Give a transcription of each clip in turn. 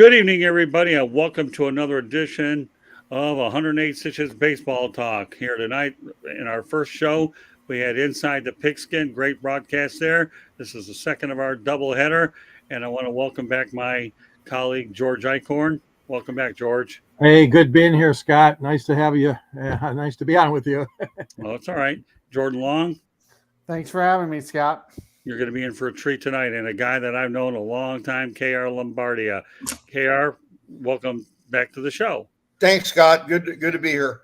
Good evening, everybody, and welcome to another edition of 108 Stitches Baseball Talk. Here tonight, in our first show, we had Inside the Pigskin. Great broadcast there. This is the second of our doubleheader, and I want to welcome back my colleague, George Eichhorn. Welcome back, George. Hey, good being here, Scott. Nice to have you. Nice to be on with you. Well, it's all right. Jordan Long. Thanks for having me, Scott. You're going to be in for a treat tonight, and a guy that I've known a long time, KR Lombardia. KR, welcome back to the show. Thanks, Scott. Good to be here.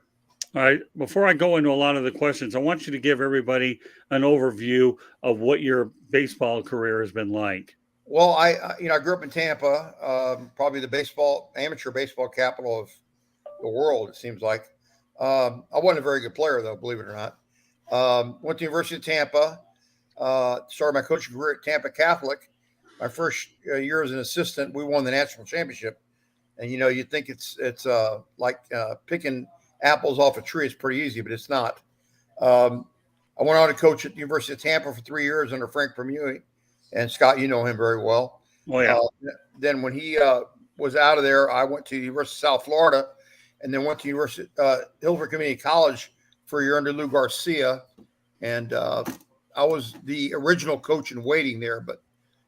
All right. Before I go into a lot of the questions, I want you to give everybody an overview of what your baseball career has been like. Well, I grew up in Tampa, probably the amateur baseball capital of the world, it seems like. I wasn't a very good player, though, believe it or not. Went to the University of Tampa. Started my coaching career at Tampa Catholic. My first year as an assistant, we won the national championship. And, you think it's like picking apples off a tree. It's pretty easy, but it's not. I went on to coach at the University of Tampa for 3 years under Frank Bermudi. And Scott, you know him very well. Oh, yeah. Then when he was out of there, I went to the University of South Florida and then went to University Hillsborough Community College for a year under Lou Garcia. And I was the original coach in waiting there, but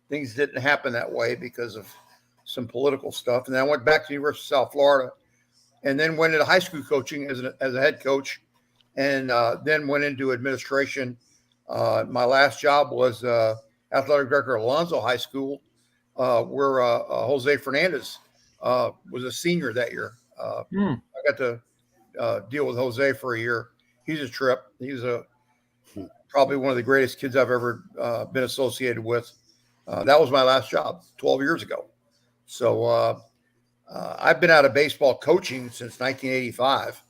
things didn't happen that way because of some political stuff. And then I went back to the University of South Florida and then went into high school coaching as a head coach and then went into administration. My last job was athletic director at Alonzo High School, where Jose Fernandez was a senior that year. I got to deal with Jose for a year. He's a trip. He's probably one of the greatest kids I've ever been associated with. That was my last job 12 years ago. So I've been out of baseball coaching since 1985,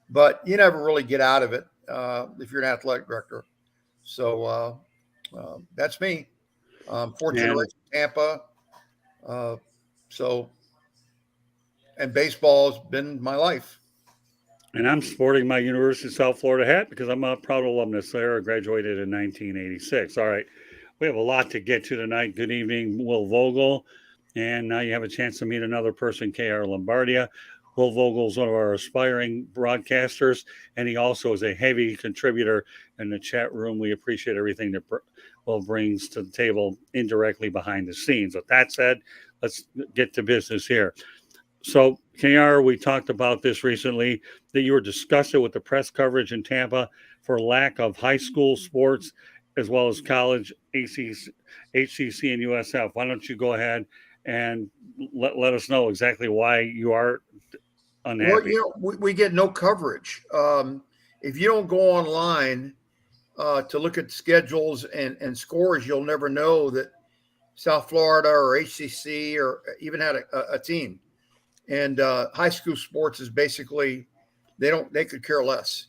but you never really get out of it if you're an athletic director. So that's me. Fourth generation Tampa. And baseball has been my life. And I'm sporting my University of South Florida hat because I'm a proud alumnus there. I graduated in 1986. All right. We have a lot to get to tonight. Good evening, Will Vogel. And now you have a chance to meet another person, KR Lombardia. Will Vogel is one of our aspiring broadcasters, and he also is a heavy contributor in the chat room. We appreciate everything that Will brings to the table indirectly behind the scenes. With that said, let's get to business here. So, KR, we talked about this recently, that you were discussing with the press coverage in Tampa for lack of high school sports as well as college, HCC, and USF. Why don't you go ahead and let us know exactly why you are unhappy? Well, we get no coverage. If you don't go online to look at schedules and scores, you'll never know that South Florida or HCC or even had a team. And high school sports is basically they could care less.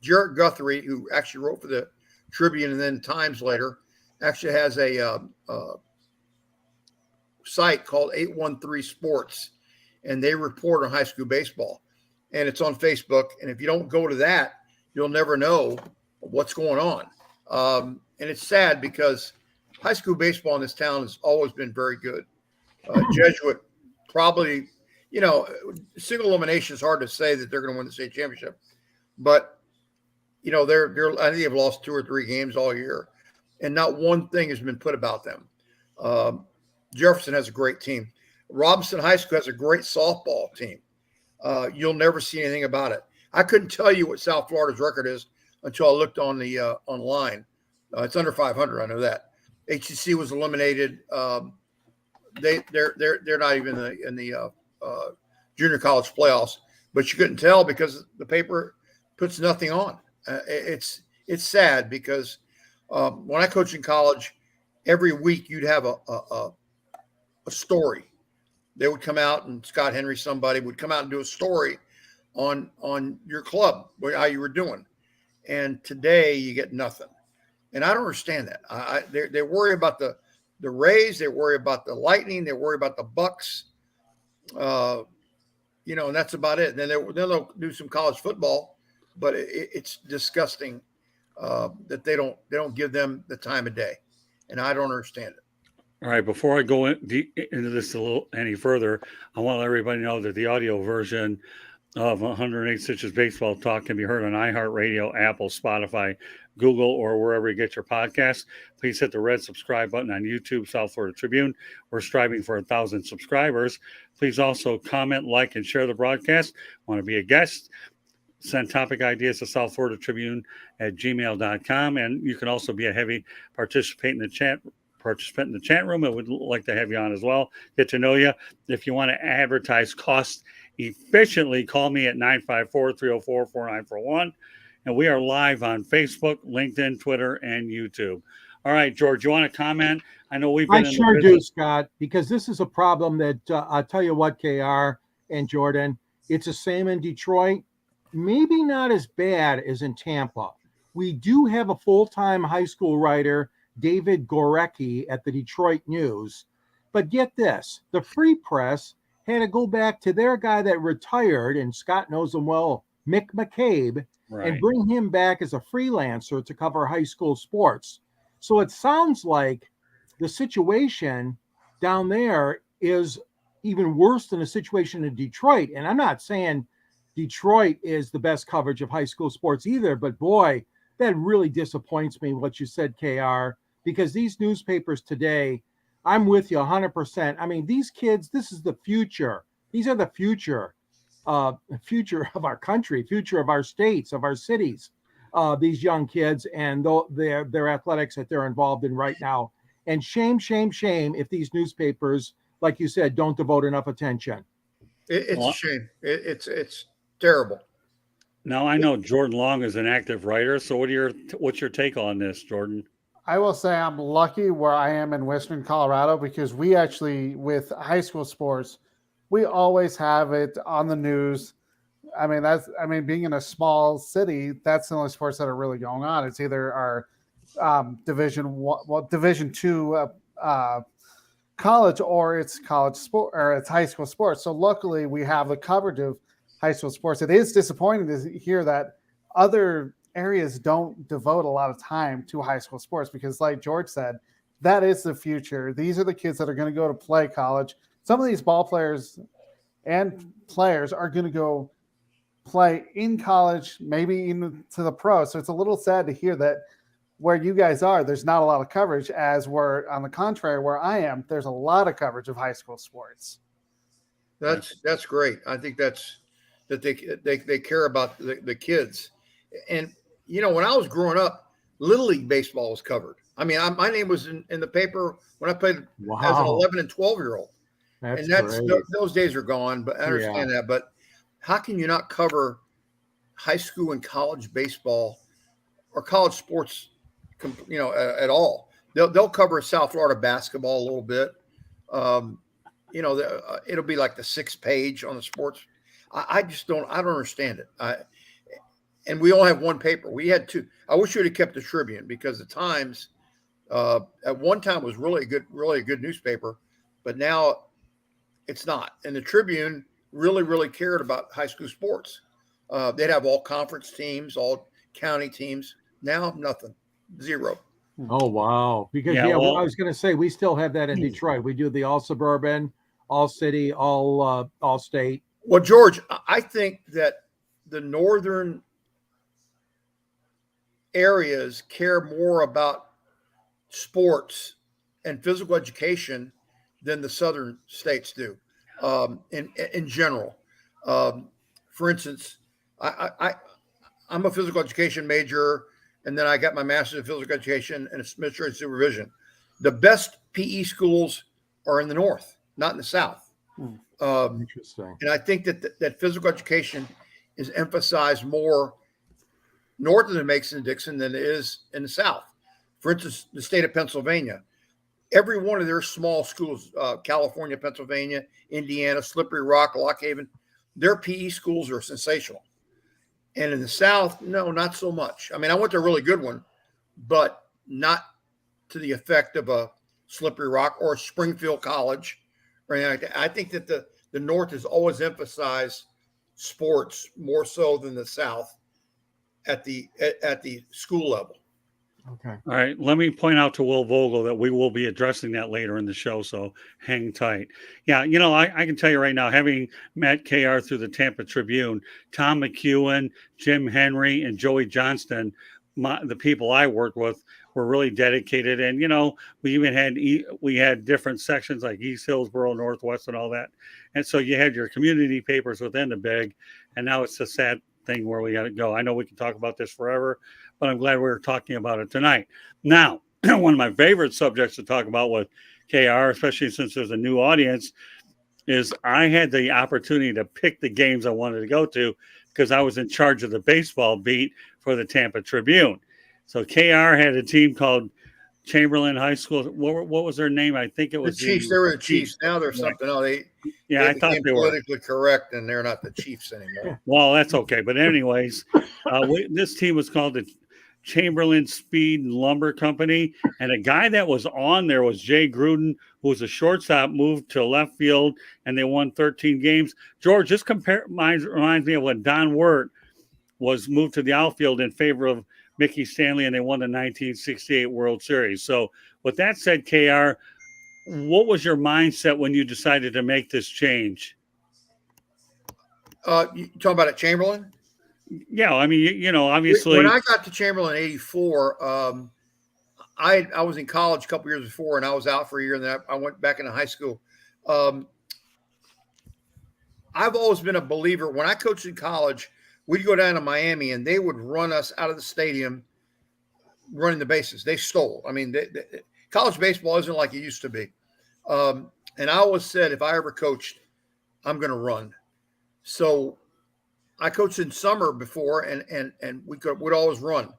Jarrett Guthrie, who actually wrote for the Tribune and then Times later, actually has a site called 813 Sports, and they report on high school baseball. And it's on Facebook. And if you don't go to that, you'll never know what's going on. And it's sad because high school baseball in this town has always been very good. Jesuit probably, single elimination is hard to say that they're going to win the state championship, but they're I think they've lost 2 or 3 games all year, and not one thing has been put about them. Jefferson has a great team. Robinson High School has a great softball team. You'll never see anything about it. I couldn't tell you what South Florida's record is until I looked on the online. It's under 500. I know that. HCC was eliminated. They're not even in the junior college playoffs, but you couldn't tell because the paper puts nothing on. It's sad because when I coached in college, every week you'd have a story. They would come out, and Scott Henry, somebody would come out and do a story on your club, how you were doing. And today you get nothing. And I don't understand that. They worry about the Rays, they worry about the Lightning, they worry about the Bucks. And that's about it. Then they'll do some college football, but it's disgusting that they don't give them the time of day, and I don't understand it. All right, before I go into this a little any further, I want to let everybody know that the audio version of 108 Stitches Baseball Talk can be heard on iHeartRadio, Apple, Spotify, Google, or wherever you get your podcasts. Please hit the red subscribe button on YouTube, South Florida Tribune. We're striving for 1,000 subscribers. Please also comment, like, and share the broadcast. Want to be a guest? Send topic ideas to South Florida Tribune at gmail.com. And you can also be a heavy participant in the chat room. I would like to have you on as well. Get to know you. If you want to advertise cost efficiently, call me at 954-304-4941. And we are live on Facebook, LinkedIn, Twitter, and YouTube. All right, George, you want to comment? I know we've been I in sure the do, business. Scott, because this is a problem that I'll tell you what, KR and Jordan, it's the same in Detroit. Maybe not as bad as in Tampa. We do have a full-time high school writer, David Gorecki, at the Detroit News. But get this, the Free Press had to go back to their guy that retired, and Scott knows him well, Mick McCabe, Right. and bring him back as a freelancer to cover high school sports. So it sounds like the situation down there is even worse than the situation in Detroit. And I'm not saying Detroit is the best coverage of high school sports either, but boy, that really disappoints me what you said, KR, because these newspapers today, I'm with you 100%. I mean, these kids, this is the future. These are the future of our country, future of our states, of our cities. These young kids and their athletics that they're involved in right now. And shame if these newspapers, like you said, don't devote enough attention. It's a shame. It's terrible. Now I know Jordan Long is an active writer. So what's your take on this, Jordan? I will say I'm lucky where I am in Western Colorado because we actually, with high school sports, we always have it on the news. Being in a small city, that's the only sports that are really going on. It's either our Division two college, or it's college sport, or it's high school sports. So luckily, we have the coverage of high school sports. It is disappointing to hear that other areas don't devote a lot of time to high school sports because, like George said, that is the future. These are the kids that are going to go to play college. Some of these ball players and players are going to go play in college, maybe even to the pro. So it's a little sad to hear that where you guys are, there's not a lot of coverage, as where, on the contrary, where I am, there's a lot of coverage of high school sports. That's great. I think that they care about the kids. And, when I was growing up, Little League baseball was covered. I mean, my name was in the paper when I played as an 11 and 12-year-old. And those days are gone, but I understand that. But how can you not cover high school and college baseball or college sports, at all? They'll cover South Florida basketball a little bit. It'll be like the 6th page on the sports. I don't understand it. And we all have one paper. We had 2. I wish we would have kept the Tribune because the Times at one time was really a good newspaper, but now it's not. And the Tribune really, really cared about high school sports. They'd have all conference teams, all county teams. Now nothing, 0. Oh, wow. Because, I was going to say, we still have that in Detroit. We do the all suburban, all city, all state. Well, George, I think that the northern areas care more about sports and physical education than the southern states do, in general. For instance, I'm a physical education major, and then I got my master's in physical education and administrative supervision. The best PE schools are in the north, not in the south. Interesting. And I think that physical education is emphasized more north of the Mason-Dixon than it is in the south. For instance, the state of Pennsylvania, every one of their small schools, California, Pennsylvania, Indiana, Slippery Rock, Lock Haven, their PE schools are sensational. And in the South, no, not so much. I mean, I went to a really good one, but not to the effect of a Slippery Rock or Springfield College or anything like that. I think that the North has always emphasized sports more so than the South at the school level. Okay. All right, let me point out to Will Vogel that we will be addressing that later in the show, so hang tight. Yeah, I can tell you right now, having met KR through the Tampa Tribune, Tom McEwen, Jim Henry, and Joey Johnston, the people I worked with were really dedicated. And, we even had different sections like East Hillsboro, Northwest, and all that. And so you had your community papers within the big, and now it's a sad thing where we got to go. I know we can talk about this forever, but I'm glad we were talking about it tonight. Now, one of my favorite subjects to talk about with KR, especially since there's a new audience, is I had the opportunity to pick the games I wanted to go to because I was in charge of the baseball beat for the Tampa Tribune. So KR had a team called Chamberlain High School. What was their name? I think it was the Chiefs. They were the Chiefs. Now they're something else. I thought they were politically correct, and they're not the Chiefs anymore. Well, that's okay. But anyways, this team was called the Chamberlain Speed Lumber Company, and a guy that was on there was Jay Gruden, who was a shortstop, moved to left field, and they won 13 games. George, this reminds me of when Don Wirt was moved to the outfield in favor of Mickey Stanley, and they won the 1968 World Series. So with that said, KR, what was your mindset when you decided to make this change? You talking about at Chamberlain? Yeah, I mean, obviously. When I got to Chamberlain in '84, I was in college a couple years before, and I was out for a year, and then I went back into high school. I've always been a believer. When I coached in college, we'd go down to Miami, and they would run us out of the stadium running the bases. They stole. I mean, college baseball isn't like it used to be. And I always said, if I ever coached, I'm going to run. So I coached in summer before, and we'd always run.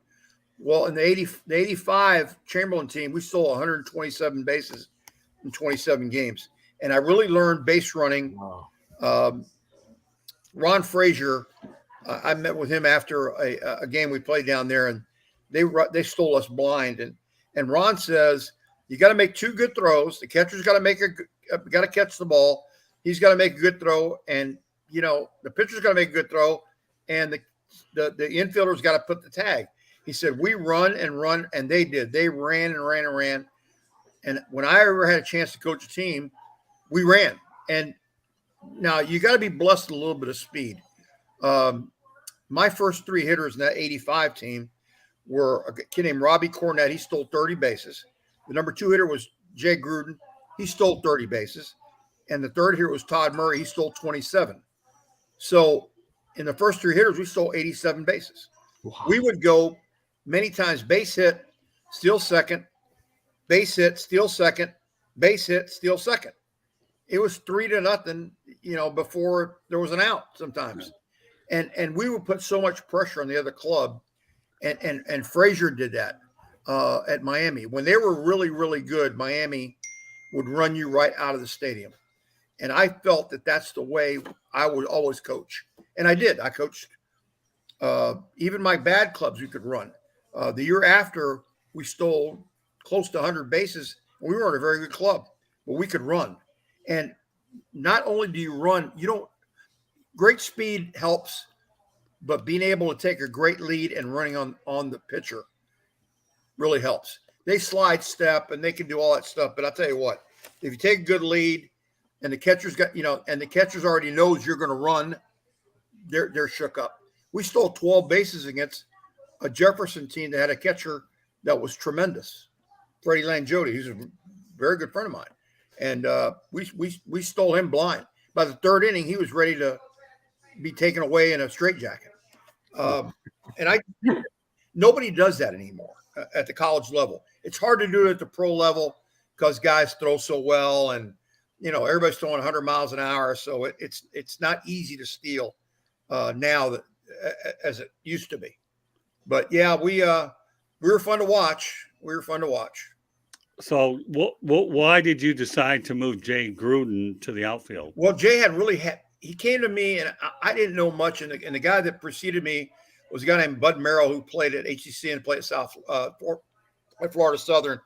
Well, in the 85 Chamberlain team, we stole 127 bases in 27 games. And I really learned base running. Wow. Ron Frazier, I met with him after a game we played down there, and they stole us blind. And Ron says, you got to make two good throws. The catcher's got to catch the ball. He's got to make a good throw, and the pitcher's got to make a good throw, and the infielder's got to put the tag. He said, we run, and they did. They ran and ran and ran. And when I ever had a chance to coach a team, we ran. And now you got to be blessed with a little bit of speed. My first three hitters in that 85 team were a kid named Robbie Cornett. He stole 30 bases. The number 2 hitter was Jay Gruden. He stole 30 bases. And the third hitter was Todd Murray. He stole 27. So in the first 3 hitters, we stole 87 bases. Wow. We would go many times base hit, steal second, base hit, steal second, base hit, steal second. It was 3-0, before there was an out sometimes. And we would put so much pressure on the other club. And Frazier did that at Miami. When they were really, really good, Miami would run you right out of the stadium. And I felt that that's the way I would always coach. And I did. I coached even my bad clubs we could run. The year after, we stole close to 100 bases. We weren't a very good club, but we could run. And not only do you run, great speed helps, but being able to take a great lead and running on the pitcher really helps. They slide step and they can do all that stuff. But I'll tell you what, if you take a good lead and the catcher's got, and the catcher's already knows you're going to run, they're shook up. We stole 12 bases against a Jefferson team that had a catcher that was tremendous. Freddie Langioti, he's a very good friend of mine. And we stole him blind. By the third inning, he was ready to be taken away in a straitjacket. And nobody does that anymore at the college level. It's hard to do it at the pro level because guys throw so well, and everybody's throwing 100 miles an hour. So it's not easy to steal now as it used to be. But yeah, we were fun to watch. So why did you decide to move Jay Gruden to the outfield? Well, Jay he came to me, and I didn't know much. And the guy that preceded me was a guy named Bud Merrill, who played at HCC and played at Florida Southern.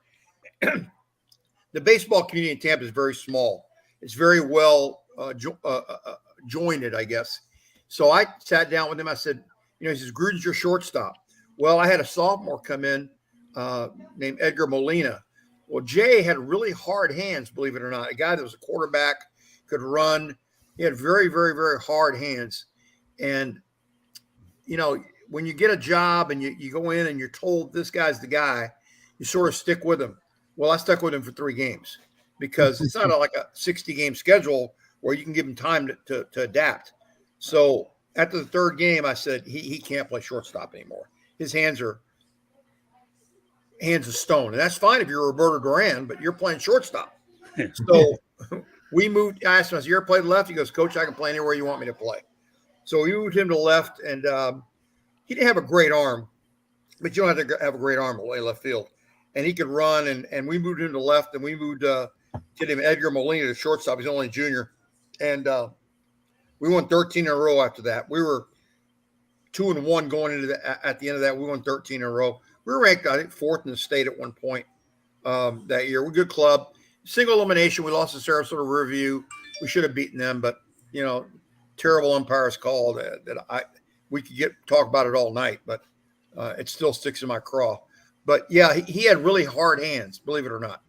The baseball community in Tampa is very small. It's very well jointed, I guess. So I sat down with him. I said, he says, Gruden's your shortstop. Well, I had a sophomore come in named Edgar Molina. Well, Jay had really hard hands, believe it or not. A guy that was a quarterback, could run. He had very, very, very hard hands. And, you know, when you get a job and you go in and you're told this guy's the guy, you sort of stick with him. Well, I stuck with him for 3 games because it's not like a 60-game schedule where you can give him time to adapt. So after the 3rd game, I said, he can't play shortstop anymore. His hands of stone. And that's fine if you're Roberto Duran, but you're playing shortstop. So we moved. I asked him, I said, you ever played left? He goes, Coach, I can play anywhere you want me to play. So we moved him to left, and he didn't have a great arm, but you don't have to have a great arm to play left field. And he could run, and we moved him to left, and we moved get him Edgar Molina to shortstop. He's only a junior. And we won 13 in a row after that. We were 2-1 going into at the end of that. We won 13 in a row. We were ranked, I think, 4th in the state at one point that year. We're a good club. Single elimination. We lost to Sarasota Riverview. We should have beaten them, but, you know, terrible umpires call we could talk about it all night, but it still sticks in my craw. But yeah, he had really hard hands, believe it or not.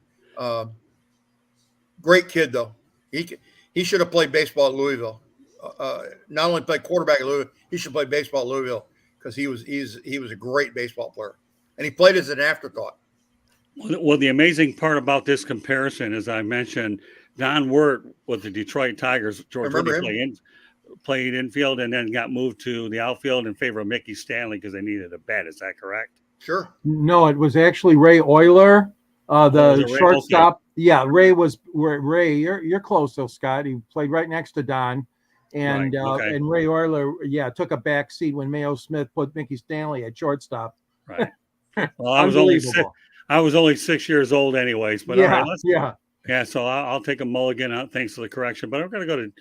Great kid though. He should have played baseball at Louisville. Not only played quarterback at Louisville, he should play baseball at Louisville because he was a great baseball player, and he played as an afterthought. Well, the amazing part about this comparison, as I mentioned, Don Wirt with the Detroit Tigers, George played infield and then got moved to the outfield in favor of Mickey Stanley because they needed a bat. Is that correct? Sure. No, it was actually Ray Euler, the shortstop. Okay. Yeah, Ray was Ray. You're close though, Scott. He played right next to Don, and and Ray Euler, took a back seat when Mayo Smith put Mickey Stanley at shortstop. Right. Well, I was only 6 years old, anyways. But all right, yeah. So I'll take a mulligan out. Thanks for the correction. But I'm going to go to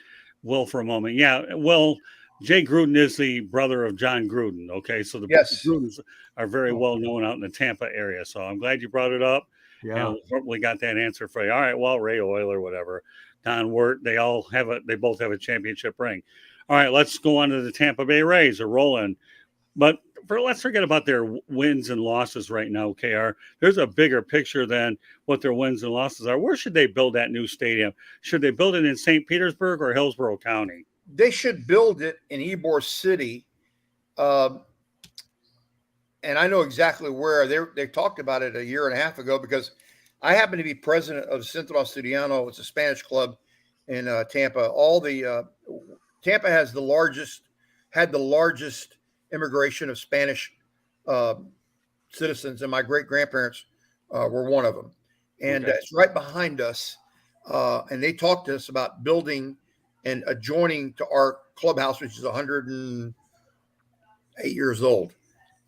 Will for a moment. Yeah, Will. Jay Gruden is the brother of John Gruden. Okay, so the Grudens are very well known out in the Tampa area. So I'm glad you brought it up. Yeah, and we got that answer for you. All right, well, Ray Euler, whatever, Don Wirt, they both have a championship ring. All right, let's go on to the Tampa Bay Rays. Are rolling, but let's forget about their wins and losses right now. KR, there's a bigger picture than what their wins and losses are. Where should they build that new stadium? Should they build it in St. Petersburg or Hillsborough County? They should build it in Ybor City. And I know exactly where. They talked about it a year and a half ago because I happen to be president of Centro Asturiano. It's a Spanish club in Tampa. Tampa had the largest immigration of Spanish citizens, and my great-grandparents were one of them. And it's right behind us. And they talked to us about building and adjoining to our clubhouse, which is 108 years old.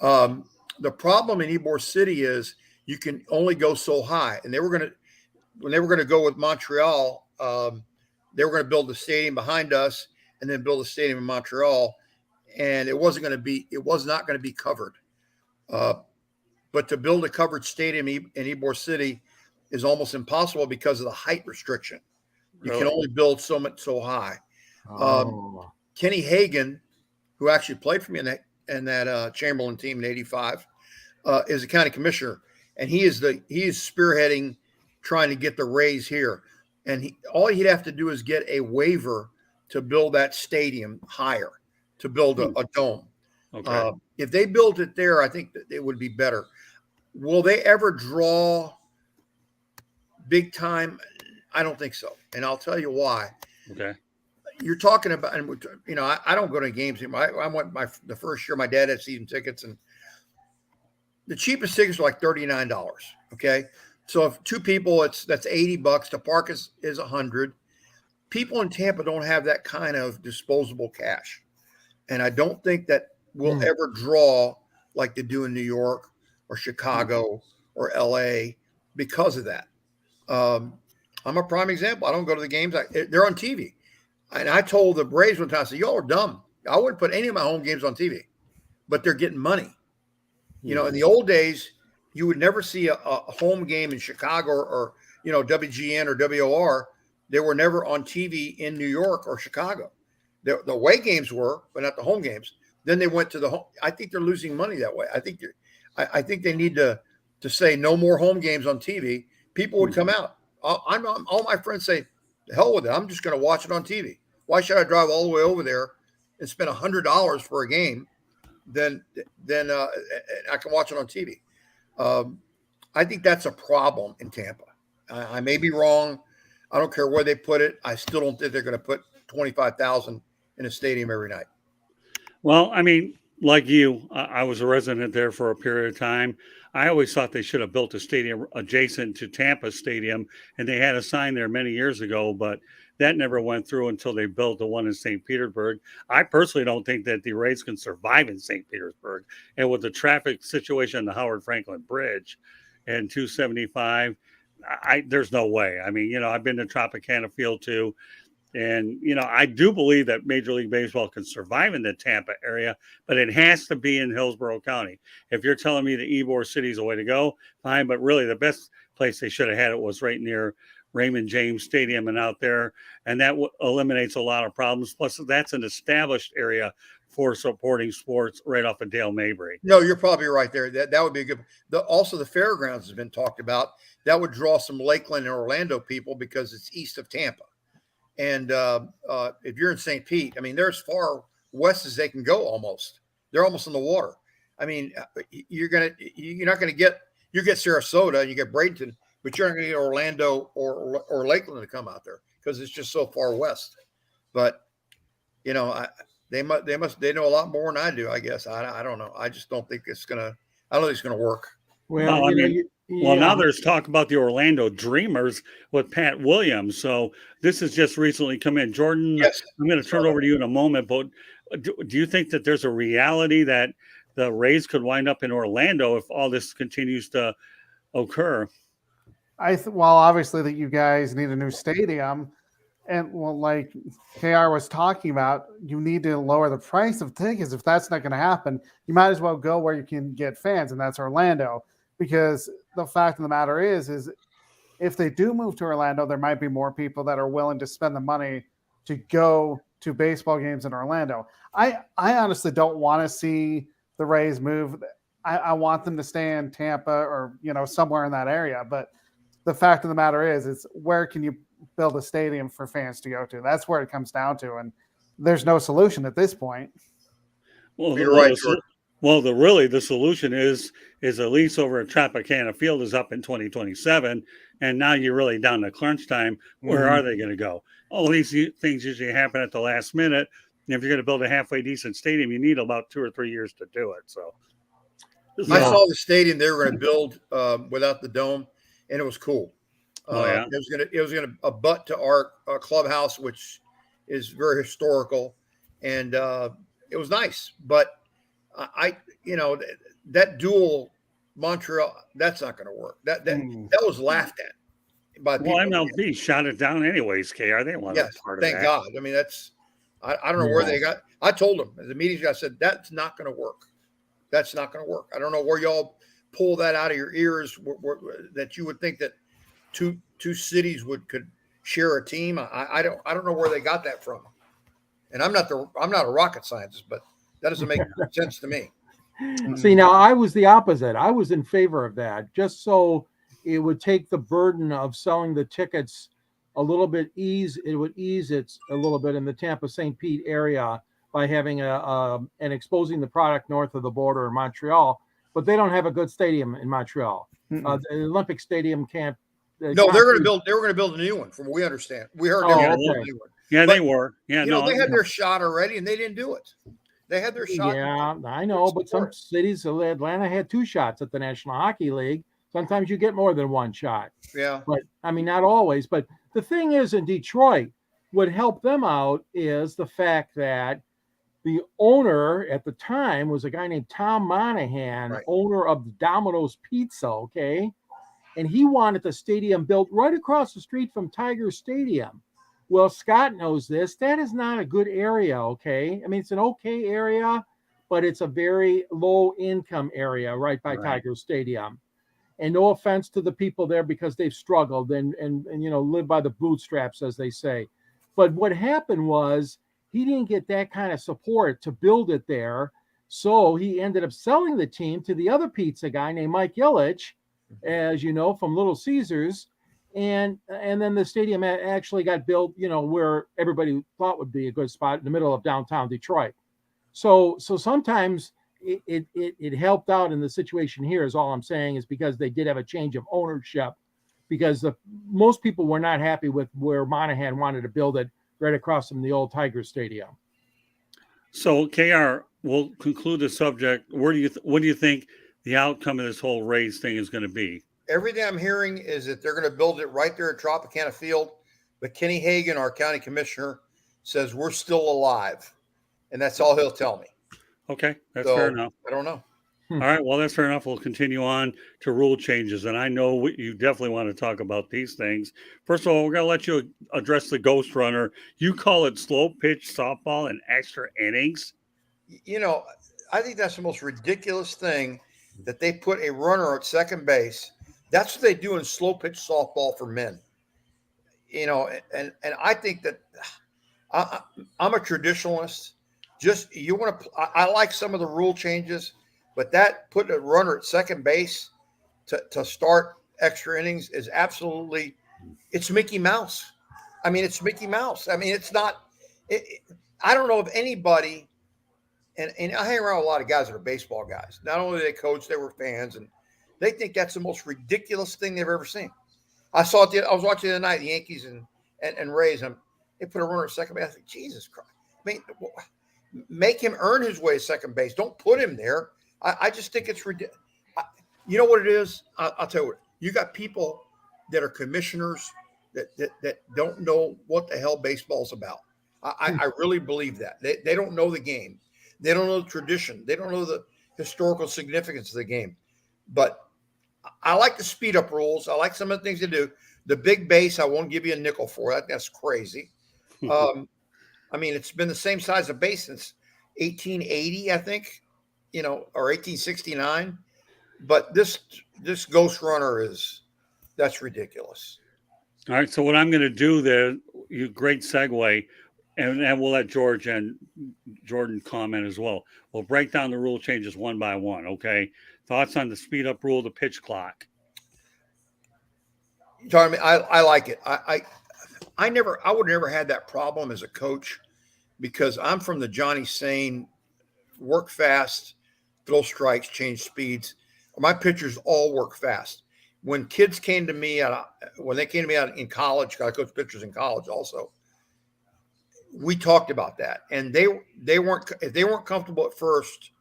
The problem in Ybor City is you can only go so high. And when they were going to go with Montreal, they were going to build the stadium behind us and then build a stadium in Montreal. And it was not going to be covered. But to build a covered stadium in Ybor City is almost impossible because of the height restriction. You can only build so high. Kenny Hagan, who actually played for me in that Chamberlain team in '85, is the county commissioner, and he is spearheading trying to get the Rays here. And all he'd have to do is get a waiver to build that stadium higher, to build a dome. Okay. If they built it there, I think that it would be better. Will they ever draw big time? I don't think so. And I'll tell you why. Okay. You're talking about, I don't go to games anymore. I went the first year my dad had season tickets, and the cheapest tickets were like $39. Okay. So if 2 people, that's $80. To park is $100. People in Tampa don't have that kind of disposable cash. And I don't think that we'll ever draw like they do in New York or Chicago or LA because of that. I'm a prime example. I don't go to the games. They're on TV. And I told the Braves one time, I said, y'all are dumb. I wouldn't put any of my home games on TV, but they're getting money. In the old days, you would never see a home game in Chicago or WGN or WOR. They were never on TV in New York or Chicago. The away games were, but not the home games. Then they went to the home. I think they're losing money that way. I think they need to to say no more home games on TV, people would come out. All my friends say, the hell with it. I'm just going to watch it on TV. Why should I drive all the way over there and spend $100 for a game? Then I can watch it on TV. I think that's a problem in Tampa. I may be wrong. I don't care where they put it. I still don't think they're going to put 25,000 in a stadium every night. Well, I mean, like you, I was a resident there for a period of time. I always thought they should have built a stadium adjacent to Tampa Stadium, and they had a sign there many years ago, but that never went through until they built the one in St. Petersburg. I personally don't think that the Rays can survive in St. Petersburg. And with the traffic situation on the Howard Franklin Bridge and 275, there's no way. I mean, I've been to Tropicana Field too. And, I do believe that Major League Baseball can survive in the Tampa area, but it has to be in Hillsborough County. If you're telling me that Ybor City is the way to go, fine. But really, the best place they should have had it was right near Raymond James Stadium and out there. And that eliminates a lot of problems. Plus, that's an established area for supporting sports right off of Dale Mabry. No, you're probably right there. That would be a good. Also, the fairgrounds has been talked about. That would draw some Lakeland and Orlando people because it's east of Tampa. And if you're in St. Pete, I mean, they're as far west as they can go almost. They're almost in the water. I mean, you're not gonna get Sarasota and you get Bradenton, but you're not gonna get Orlando or Lakeland to come out there because it's just so far west. But they know a lot more than I do. I guess I don't know. I just don't think it's gonna. I don't think it's gonna work. Well, now there's talk about the Orlando Dreamers with Pat Williams. So this has just recently come in. Jordan, yes. I'm going to turn it over to you in a moment, but do you think that there's a reality that the Rays could wind up in Orlando if all this continues to occur? Well, obviously that you guys need a new stadium. And like KR was talking about, you need to lower the price of tickets. If that's not going to happen, you might as well go where you can get fans, and that's Orlando. Because the fact of the matter is if they do move to Orlando, there might be more people that are willing to spend the money to go to baseball games in Orlando. I honestly don't want to see the Rays move. I want them to stay in Tampa or, somewhere in that area. But the fact of the matter is where can you build a stadium for fans to go to? That's where it comes down to. And there's no solution at this point. Well, you're right, Jordan. Well, the solution is a lease over at Tropicana Field is up in 2027, and now you're really down to crunch time. Where are they going to go? All these things usually happen at the last minute. And if you're going to build a halfway decent stadium, you need about 2 or 3 years to do it. So, I saw the stadium they were going to build without the dome, and it was cool. It was going to abut to our clubhouse, which is very historical, and it was nice, but. That dual Montreal, that's not going to work. That was laughed at by people. Well, MLB shot it down anyways, KR. They want part of that. Thank God. I mean, I don't know where they got. I told them, the meeting guy said, that's not going to work. That's not going to work. I don't know where y'all pull that out of your ears that you would think that two cities could share a team. I don't know where they got that from. And I'm not a rocket scientist, but that doesn't make sense to me. See, now I was the opposite. I was in favor of that, just so it would take the burden of selling the tickets a little bit. It would ease it a little bit in the Tampa St. Pete area by having and exposing the product north of the border in Montreal. But they don't have a good stadium in Montreal. The Olympic Stadium can't. No, they were going to build a new one. From what we understand, we heard they were going to build a new one. Yeah, they were. Yeah, they had their shot already, and they didn't do it. They had their shot. Yeah, I know, but some cities, Atlanta had 2 shots at the National Hockey League. Sometimes you get more than 1 shot. Yeah. But, I mean, not always. But the thing is, in Detroit, what helped them out is the fact that the owner at the time was a guy named Tom Monahan, owner of Domino's Pizza, okay? And he wanted the stadium built right across the street from Tiger Stadium. Well, Scott knows this. That is not a good area, okay? I mean, it's an okay area, but it's a very low-income area right by Tiger Stadium. And no offense to the people there because they've struggled and live by the bootstraps, as they say. But what happened was he didn't get that kind of support to build it there. So he ended up selling the team to the other pizza guy named Mike Ilitch, as you know, from Little Caesars, and then the stadium actually got built, where everybody thought would be a good spot in the middle of downtown Detroit. So sometimes it helped out in the situation here. Is all I'm saying, is because they did have a change of ownership, because most people were not happy with where Monahan wanted to build it right across from the old Tiger Stadium. So, KR, we'll conclude the subject. What do you think the outcome of this whole raise thing is going to be? Everything I'm hearing is that they're going to build it right there at Tropicana Field. But Kenny Hagan, our county commissioner, says we're still alive. And that's all he'll tell me. Okay, that's fair enough. I don't know. All right, well, that's fair enough. We'll continue on to rule changes. And I know you definitely want to talk about these things. First of all, we're going to let you address the ghost runner. You call it slow pitch softball and extra innings. I think that's the most ridiculous thing, that they put a runner at second base. That's what they do in slow pitch softball for men. And I think that I'm a traditionalist. I like some of the rule changes, but that putting a runner at second base to start extra innings is absolutely, it's Mickey Mouse. I mean, it's Mickey Mouse. I mean, it's not, I don't know of anybody, and I hang around a lot of guys that are baseball guys. Not only they coach, they were fans, and they think that's the most ridiculous thing they've ever seen. I was watching the other night, the Yankees and Rays, and they put a runner at second base. I think, Jesus Christ. I mean, make him earn his way to second base. Don't put him there. I just think it's ridiculous. You know what it is? I'll tell you what. You got people that are commissioners that don't know what the hell baseball's about. I really believe that. They don't know the game. They don't know the tradition. They don't know the historical significance of the game. But I like the speed up rules. I like some of the things they do. The big base, I won't give you a nickel for that. That's crazy. I mean, it's been the same size of base since 1880, I think, or 1869. But this ghost runner that's ridiculous. All right. So what I'm going to do there, great segue, and we'll let George and Jordan comment as well. We'll break down the rule changes one by one. Okay. Thoughts on the speed up rule, the pitch clock? I like it. I would never had that problem as a coach, because I'm from the Johnny Sane, work fast, throw strikes, change speeds. My pitchers all work fast. When kids came to me when they came to me out in college, I coached pitchers in college also, we talked about that. And they weren't comfortable at first,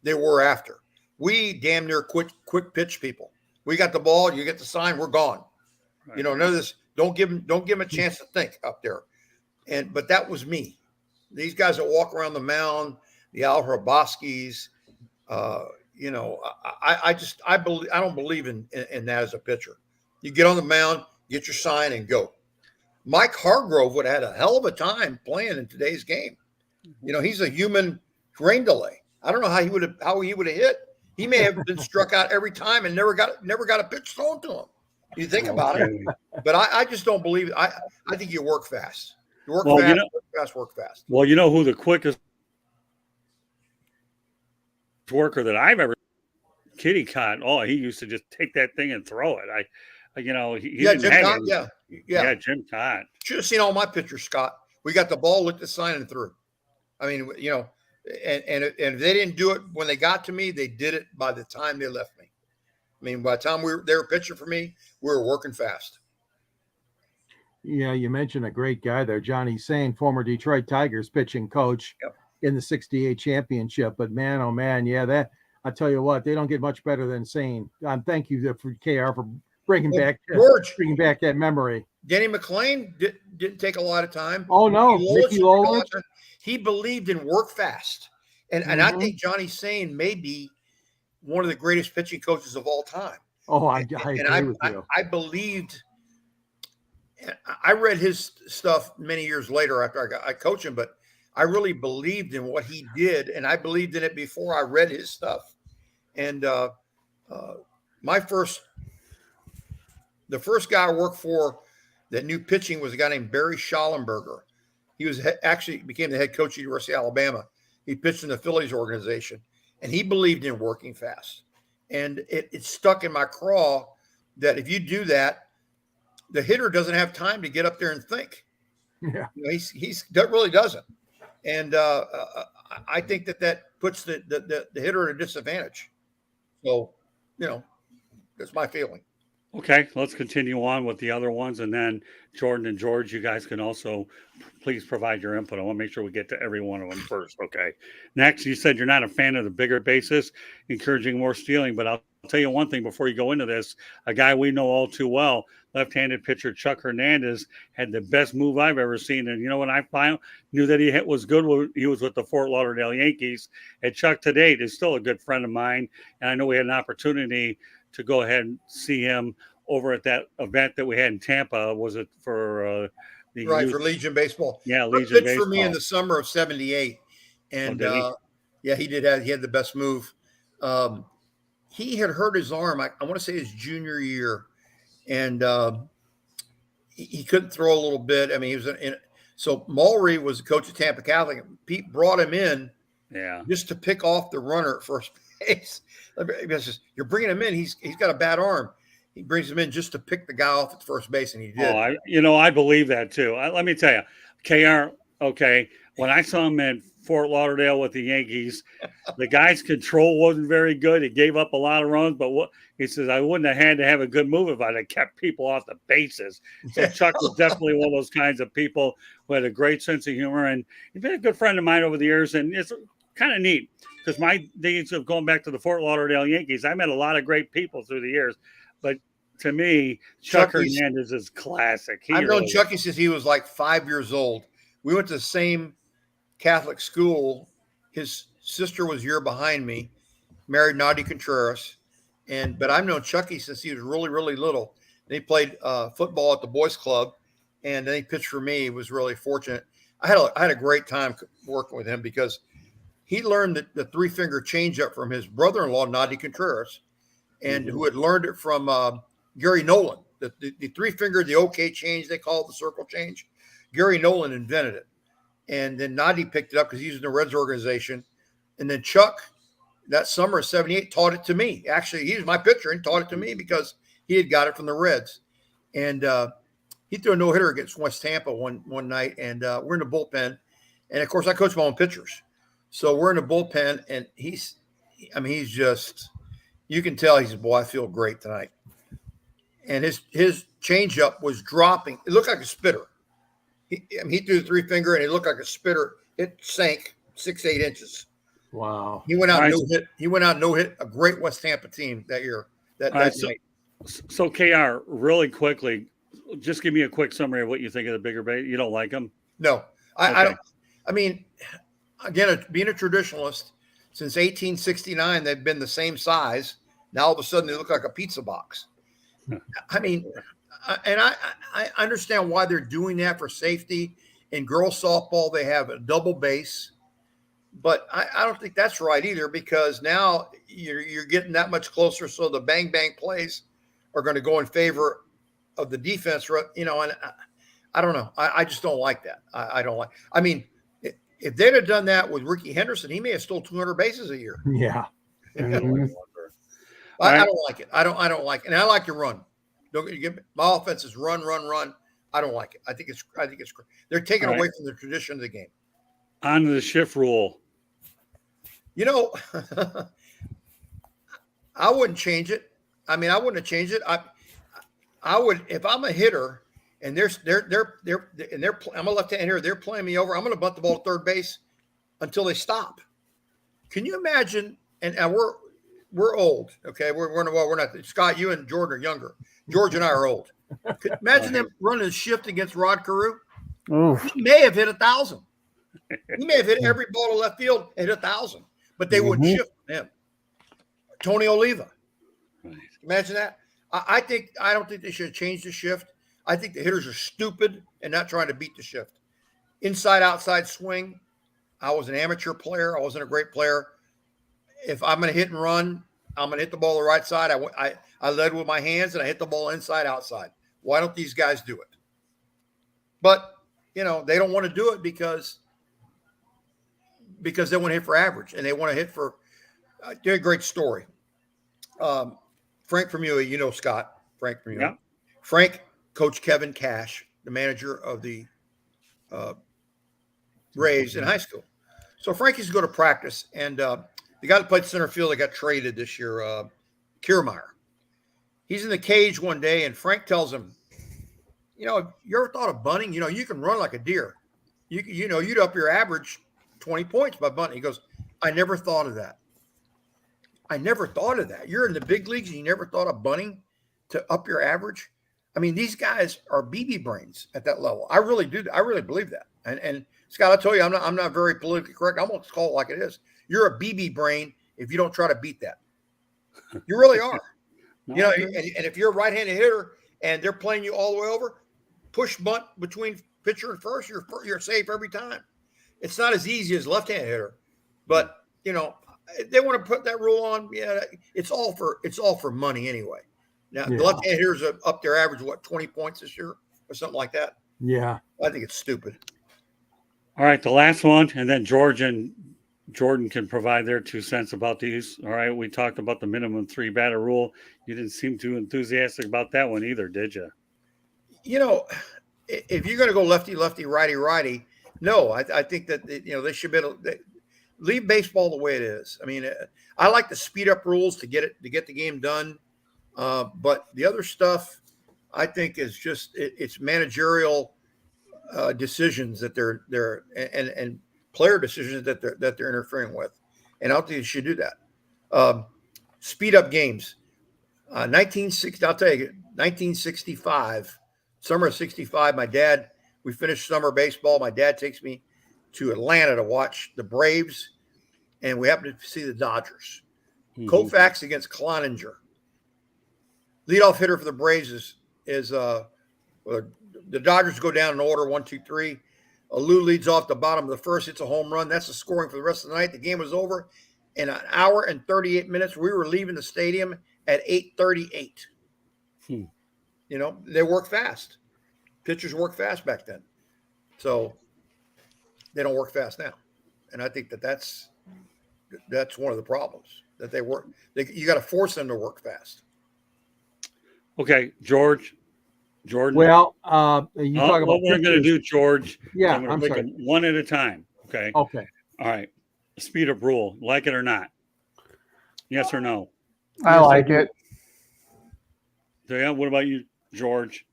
they were after. We damn near quick pitch people. We got the ball, you get the sign, we're gone. Right. None of this. Don't give them a chance to think up there. But that was me. These guys that walk around the mound, the Al Hraboskis, I don't believe in that as a pitcher. You get on the mound, get your sign, and go. Mike Hargrove would have had a hell of a time playing in today's game. He's a human rain delay. I don't know how he would have hit. He may have been struck out every time and never got a pitch thrown to him. You think about it, but I just don't believe it. I think you work fast. You work fast, work fast. Well, who the quickest worker that I've ever Kitty caught. Oh, he used to just take that thing and throw it. Jim Cott. Yeah, Jim Cott. Should have seen all my pitchers, Scott. We got the ball, licked the sign, and threw. I mean, and if they didn't do it when they got to me, they did it by the time they left me. I mean, by the time they were pitching for me, we were working fast. Yeah, you mentioned a great guy there, Johnny Sane, former Detroit Tigers pitching coach in the '68 championship. But man, oh man, I tell you what, they don't get much better than Sane. Thank you for KR for bringing back that memory. Denny McClain didn't take a lot of time. Oh no, Mickey Lowell. He believed in work fast, and I think Johnny Sane may be one of the greatest pitching coaches of all time. Oh, I agree with you. I believed. I read his stuff many years later after I coached him, but I really believed in what he did, and I believed in it before I read his stuff. And the first guy I worked for that knew pitching was a guy named Barry Schallenberger. He was actually became the head coach at University of Alabama. He pitched in the Phillies organization, and he believed in working fast. And it stuck in my craw that if you do that, the hitter doesn't have time to get up there and think. Yeah. You know, that really doesn't. And I think that puts the hitter at a disadvantage. So, you know, that's my feeling. Okay, let's continue on with the other ones. And then Jordan and George, you guys can also please provide your input. I want to make sure we get to every one of them first. Okay. Next, you said you're not a fan of the bigger bases, encouraging more stealing. But I'll tell you one thing before you go into this. A guy we know all too well, left-handed pitcher Chuck Hernandez, had the best move I've ever seen. And you know what I knew that he was good when he was with the Fort Lauderdale Yankees. And Chuck today is still a good friend of mine. And I know we had an opportunity to go ahead and see him over at that event that we had in Tampa. Was it for the right, for Legion Baseball? Yeah, Chuck Legion pitched Baseball. for me in the summer of '78, and yeah, he had the best move. He had hurt his arm. I want to say his junior year, and he couldn't throw a little bit. I mean, he was so Mulry was the coach of Tampa Catholic. Pete brought him in, just to pick off the runner at first base. You're bringing him in. He's got a bad arm. He brings him in just to pick the guy off at first base, and he did. I believe that too. Let me tell you, KR. Okay, when I saw him at Fort Lauderdale with the Yankees, the guy's control wasn't very good. He gave up a lot of runs, but he says, I wouldn't have had to have a good move if I'd have kept people off the bases. So Chuck was definitely one of those kinds of people who had a great sense of humor, and he's been a good friend of mine over the years, and it's kind of neat because my days of going back to the Fort Lauderdale Yankees, I met a lot of great people through the years, but to me, Chuck Hernandez is classic. I've known Chucky since he was like 5 years old. We went to the same Catholic school. His sister was a year behind me, married Nadia Contreras. But I've known Chucky since he was really, really little. And he played football at the boys club, and then he pitched for me. He was really fortunate. I had a great time working with him because he learned the three-finger changeup from his brother-in-law, Nadia Contreras, and who had learned it from Gary Nolan. The three-finger, the OK change, they call it the circle change. Gary Nolan invented it. And then Nadia picked it up because he was in the Reds organization. And then Chuck, that summer of '78, taught it to me. Actually, he was my pitcher and taught it to me because he had got it from the Reds. And he threw a no-hitter against West Tampa one night, and we're in the bullpen. And, of course, I coach my own pitchers. So we're in the bullpen, and he's just – you can tell he's, boy, I feel great tonight. And his changeup was dropping. It looked like a spitter. He threw the three-finger, and it looked like a spitter. It sank 6-8 inches. Wow. He went out no-hit. He went out no-hit, a great West Tampa team that year. That night. So, KR, really quickly, just give me a quick summary of what you think of the bigger base. You don't like them? No. I don't. I mean, again, being a traditionalist, since 1869, they've been the same size. Now, all of a sudden, they look like a pizza box. I mean, and I understand why they're doing that for safety. In girls softball, they have a double base. But I don't think that's right either, because now you're getting that much closer. So the bang plays are going to go in favor of the defense, and I don't know. I just don't like that. I don't like. I mean, if they'd have done that with Ricky Henderson, he may have stole 200 bases a year. Yeah. Mm-hmm. I don't like it. I don't like it. And I like to run. Don't get me. My offense is run. I don't like it. I think it's great. They're taking away from the tradition of the game. On to the shift rule. I wouldn't change it. I mean, I wouldn't change it. I would, if I'm a hitter and I'm a left-hand hitter, they're playing me over, I'm going to bunt the ball to third base until they stop. Can you imagine? And we're old, okay? We're not. Scott, you and Jordan are younger. George and I are old. Imagine them running a shift against Rod Carew. He may have hit 1,000. He may have hit every ball to left field and hit 1,000, but they wouldn't shift him. Tony Oliva. Imagine that. I don't think they should have changed the shift. I think the hitters are stupid and not trying to beat the shift. Inside, outside swing. I was an amateur player. I wasn't a great player. If I'm going to hit and run, I'm going to hit the ball the right side. I led with my hands and I hit the ball inside, outside. Why don't these guys do it? But, they don't want to do it because they want to hit for average and they want to hit for a great story. Frank Vermeulen, Scott, Frank Munoz. Yeah. Frank coached Kevin Cash, the manager of the Rays in high school. So Frank used to go to practice, and the guy that played center field that got traded this year, Kiermaier, he's in the cage one day, and Frank tells him, you ever thought of bunting? You can run like a deer. You'd up your average 20 points by bunting. He goes, I never thought of that. I never thought of that. You're in the big leagues and you never thought of bunting to up your average. I mean, these guys are BB brains at that level. I really do. I really believe that. And Scott, I'll tell you, I'm not very politically correct. I'm going to call it like it is. You're a BB brain if you don't try to beat that. You really are. No, and if you're a right-handed hitter and they're playing you all the way over, push bunt between pitcher and first, you're safe every time. It's not as easy as left-handed hitter, but they want to put that rule on. Yeah, it's all for money anyway. Now the left-handed hitters are up their average 20 points this year or something like that. Yeah, I think it's stupid. All right, the last one, and then George and Jordan can provide their 2 cents about these. All right, we talked about the minimum 3 batter rule. You didn't seem too enthusiastic about that one either, did you? If you're going to go lefty, lefty, righty, righty, no, I think that they should be able to leave baseball the way it is. I mean, I like the speed up rules to get the game done, but the other stuff I think is just it's managerial decisions that they're and player decisions that they're interfering with, and I don't think you should do that. Speed up games. 1960. I'll tell you, 1965, summer of '65. We finished summer baseball. My dad takes me to Atlanta to watch the Braves, and we happened to see the Dodgers. Mm-hmm. Koufax against Cloninger. Leadoff hitter for the Braves is the Dodgers go down in order 1, 2, 3. Lou leads off the bottom of the first, hits a home run. That's the scoring for the rest of the night. The game was over in an hour and 38 minutes. We were leaving the stadium at 8:38. They work fast. Pitchers work fast back then. So they don't work fast now. And I think that's one of the problems that they work. You got to force them to work fast. Okay, Jordan. Well, you talk about what we're going to do, George. Yeah, I'm going to take them one at a time. Okay. Okay. All right. Speed up rule. Like it or not? Yes or no? I like it. Yeah. What about you, George?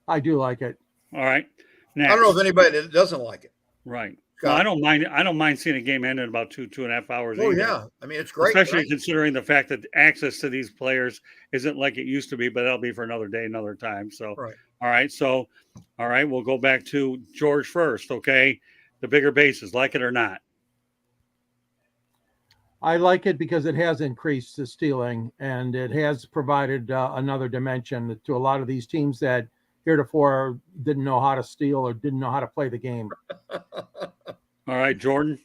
I do like it. All right. Next. I don't know if anybody that doesn't like it. Right. Well, I don't mind. I don't mind seeing a game end in about 2.5 hours. Oh either. yeah, I mean it's great, especially considering the fact that access to these players isn't like it used to be. But that'll be for another day, another time. So, right. All right. So, all right, we'll go back to George first. Okay, the bigger bases, like it or not? I like it because it has increased the stealing and it has provided another dimension to a lot of these teams that heretofore didn't know how to steal or didn't know how to play the game. All right, Jordan,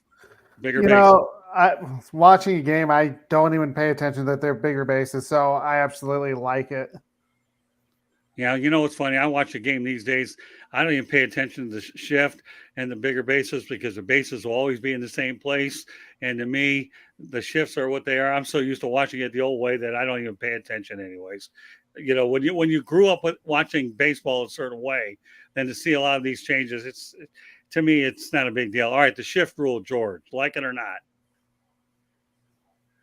bigger you bases. know, watching a game, I don't even pay attention that they're bigger bases, so I absolutely like it. Yeah, you know what's funny? I watch a game these days. I don't even pay attention to the shift and the bigger bases because the bases will always be in the same place. And to me, the shifts are what they are. I'm so used to watching it the old way that I don't even pay attention anyways. You know, when you grew up with watching baseball a certain way, then to see a lot of these changes, to me, it's not a big deal. All right, the shift rule, George, like it or not?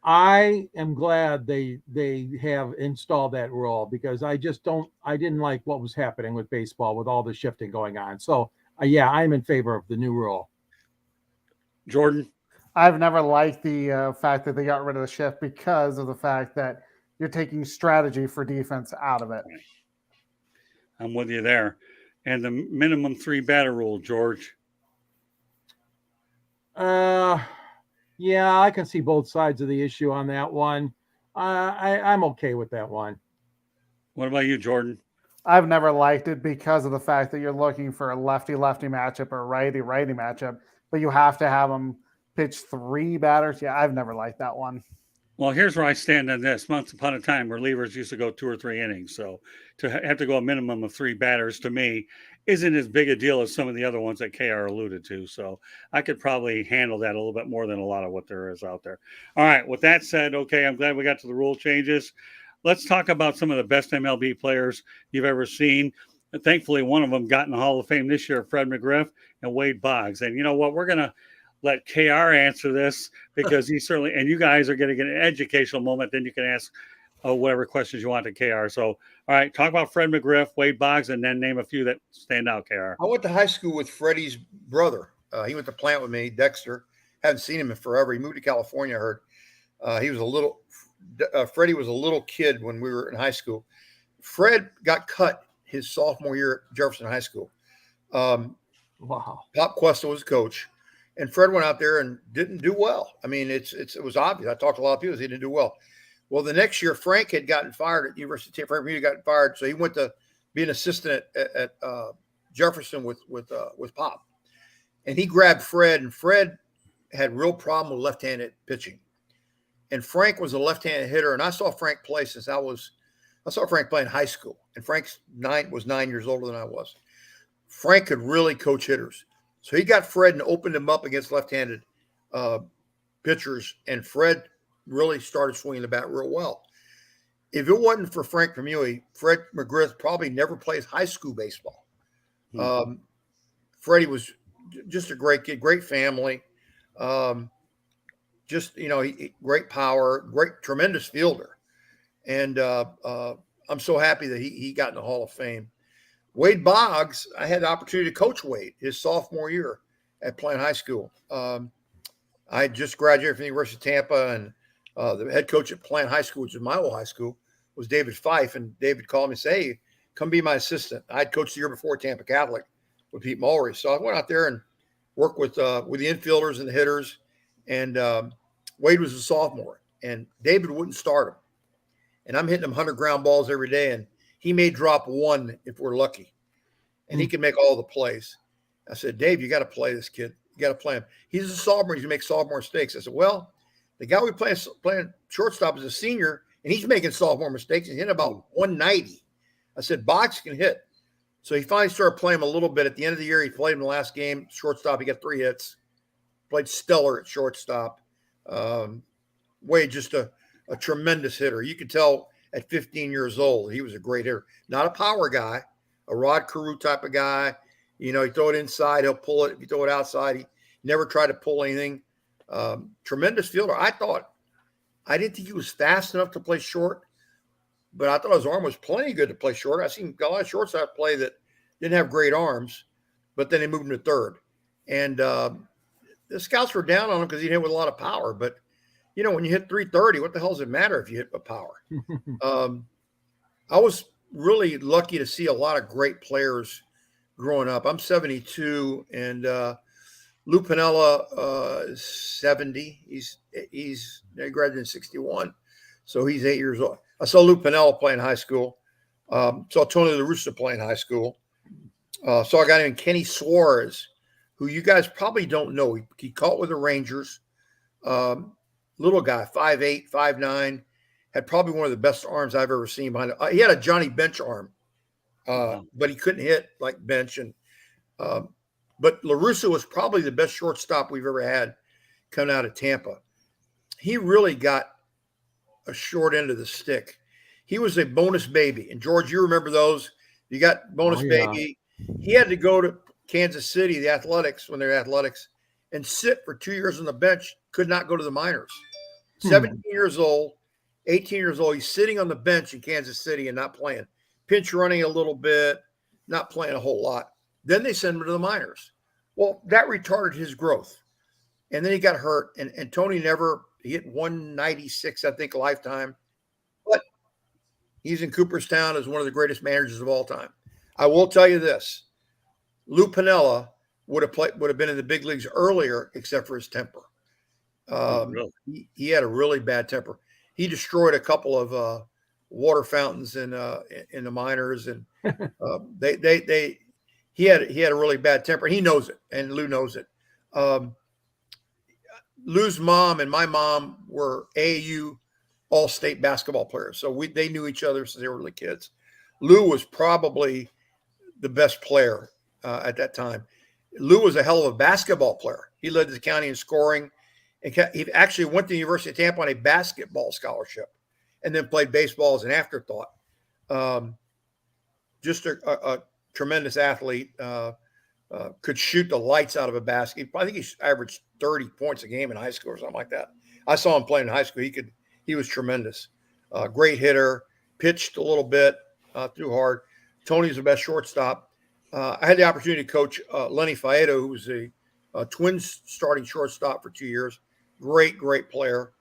I am glad they have installed that rule because I didn't like what was happening with baseball with all the shifting going on. So yeah, I'm in favor of the new rule. Jordan? I've never liked the fact that they got rid of the shift because of the fact that you're taking strategy for defense out of it. I'm with you there. And the minimum 3 batter rule, George? Yeah, I can see both sides of the issue on that one. I'm okay with that one. What about you, Jordan? I've never liked it because of the fact that you're looking for a lefty-lefty matchup or righty-righty matchup, but you have to have them pitch 3 batters. Yeah, I've never liked that one. Well, here's where I stand on this. Once upon a time, relievers used to go 2 or 3 innings. So to have to go a minimum of 3 batters, to me, isn't as big a deal as some of the other ones that KR alluded to. So I could probably handle that a little bit more than a lot of what there is out there. All right. With that said, okay, I'm glad we got to the rule changes. let's talk about some of the best MLB players you've ever seen. And thankfully, one of them got in the Hall of Fame this year, Fred McGriff and Wade Boggs. And you know what? We're going to let KR answer this because he certainly, and you guys are going to get an educational moment. Then you can ask whatever questions you want to KR. So, all right, talk about Fred McGriff, Wade Boggs, and then name a few that stand out, KR. I went to high school with Freddie's brother. He went to plant with me, Dexter. Haven't seen him in forever. He moved to California, I heard. He was a little Freddie was a little kid when we were in high school. Fred got cut his sophomore year at Jefferson High School. Wow. Pop Cuesta was coach, and Fred went out there and didn't do well. I mean, it was obvious. I talked to a lot of people. He didn't do well. Well, the next year, Frank had gotten fired at University of Tampa. Frank Bermuda got fired, so he went to be an assistant at Jefferson with Pop, and he grabbed Fred, and Fred had real problem with left-handed pitching, and Frank was a left-handed hitter, and I saw Frank play since I saw Frank play in high school, and Frank was 9 years older than I was. Frank could really coach hitters, so he got Fred and opened him up against left-handed pitchers, and Fred really started swinging the bat real well. If it wasn't for Frank Bermuda, Fred McGriff probably never plays high school baseball. Mm-hmm. Freddie was just a great kid, great family. Great power, tremendous fielder. And I'm so happy that he got in the Hall of Fame. Wade Boggs, I had the opportunity to coach Wade his sophomore year at Plant High School. I just graduated from the University of Tampa, and the head coach at Plant High School, which is my old high school, was David Fife. And David called me and said, "Hey, come be my assistant." I'd coached the year before at Tampa Catholic with Pete Mulry. So I went out there and worked with the infielders and the hitters. And Wade was a sophomore, and David wouldn't start him. And I'm hitting him 100 ground balls every day, and he may drop one if we're lucky. And he can make all the plays. I said, "Dave, you got to play this kid. You got to play him. He's a sophomore. He's going to make sophomore mistakes." I said, "Well, the guy we playing shortstop is a senior, and he's making sophomore mistakes. He's hitting about 190. I said, "Boggs can hit." So he finally started playing him a little bit. At the end of the year, he played him the last game. Shortstop, he got 3 hits. Played stellar at shortstop. Wade, just a tremendous hitter. You could tell at 15 years old, he was a great hitter. Not a power guy, a Rod Carew type of guy. You know, you throw it inside, he'll pull it. If you throw it outside, he never tried to pull anything. Tremendous fielder. I didn't think he was fast enough to play short, but I thought his arm was plenty good to play short. I've seen a lot of shortstop play that didn't have great arms, but then they moved him to third. And the scouts were down on him because he hit with a lot of power. But, you know, when you hit 330, what the hell does it matter if you hit with power? I was really lucky to see a lot of great players growing up. I'm 72, and Lou Piniella is 70. He graduated in 61, so he's 8 years old. I saw Lou Piniella play in high school. Saw Tony La Russa play in high school. Saw a guy named Kenny Suarez, who you guys probably don't know. He caught with the Rangers. Little guy, 5'8", 5'9", had probably one of the best arms I've ever seen behind it. He had a Johnny Bench arm, but he couldn't hit like Bench. But La Russa was probably the best shortstop we've ever had coming out of Tampa. He really got a short end of the stick. He was a bonus baby. And, George, you remember those? You got bonus baby. He had to go to Kansas City, the Athletics, when they're Athletics, and sit for 2 years on the bench, could not go to the minors. 17 years old, 18 years old, he's sitting on the bench in Kansas City and not playing. Pinch running a little bit, not playing a whole lot. Then they send him to the minors. Well, that retarded his growth. And then he got hurt, and Tony he hit 196, I think, lifetime. But he's in Cooperstown as one of the greatest managers of all time. I will tell you this. Lou Piniella would have been in the big leagues earlier, except for his temper. Really? He had a really bad temper. He destroyed a couple of water fountains in the minors, and he had a really bad temper. He knows it, and Lou knows it. Lou's mom and my mom were AAU all-state basketball players, so they knew each other since they were little kids. Lou was probably the best player at that time. Lou was a hell of a basketball player. He led the county in scoring. And he actually went to the University of Tampa on a basketball scholarship. and then played baseball as an afterthought. Just a tremendous athlete. Could shoot the lights out of a basket. I think he averaged 30 points a game in high school or something like that. I saw him playing in high school. He was tremendous. Great hitter, pitched a little bit, threw hard. Tony's the best shortstop. I had the opportunity to coach Lenny Faedo, who was a Twins starting shortstop for 2 years. Great player.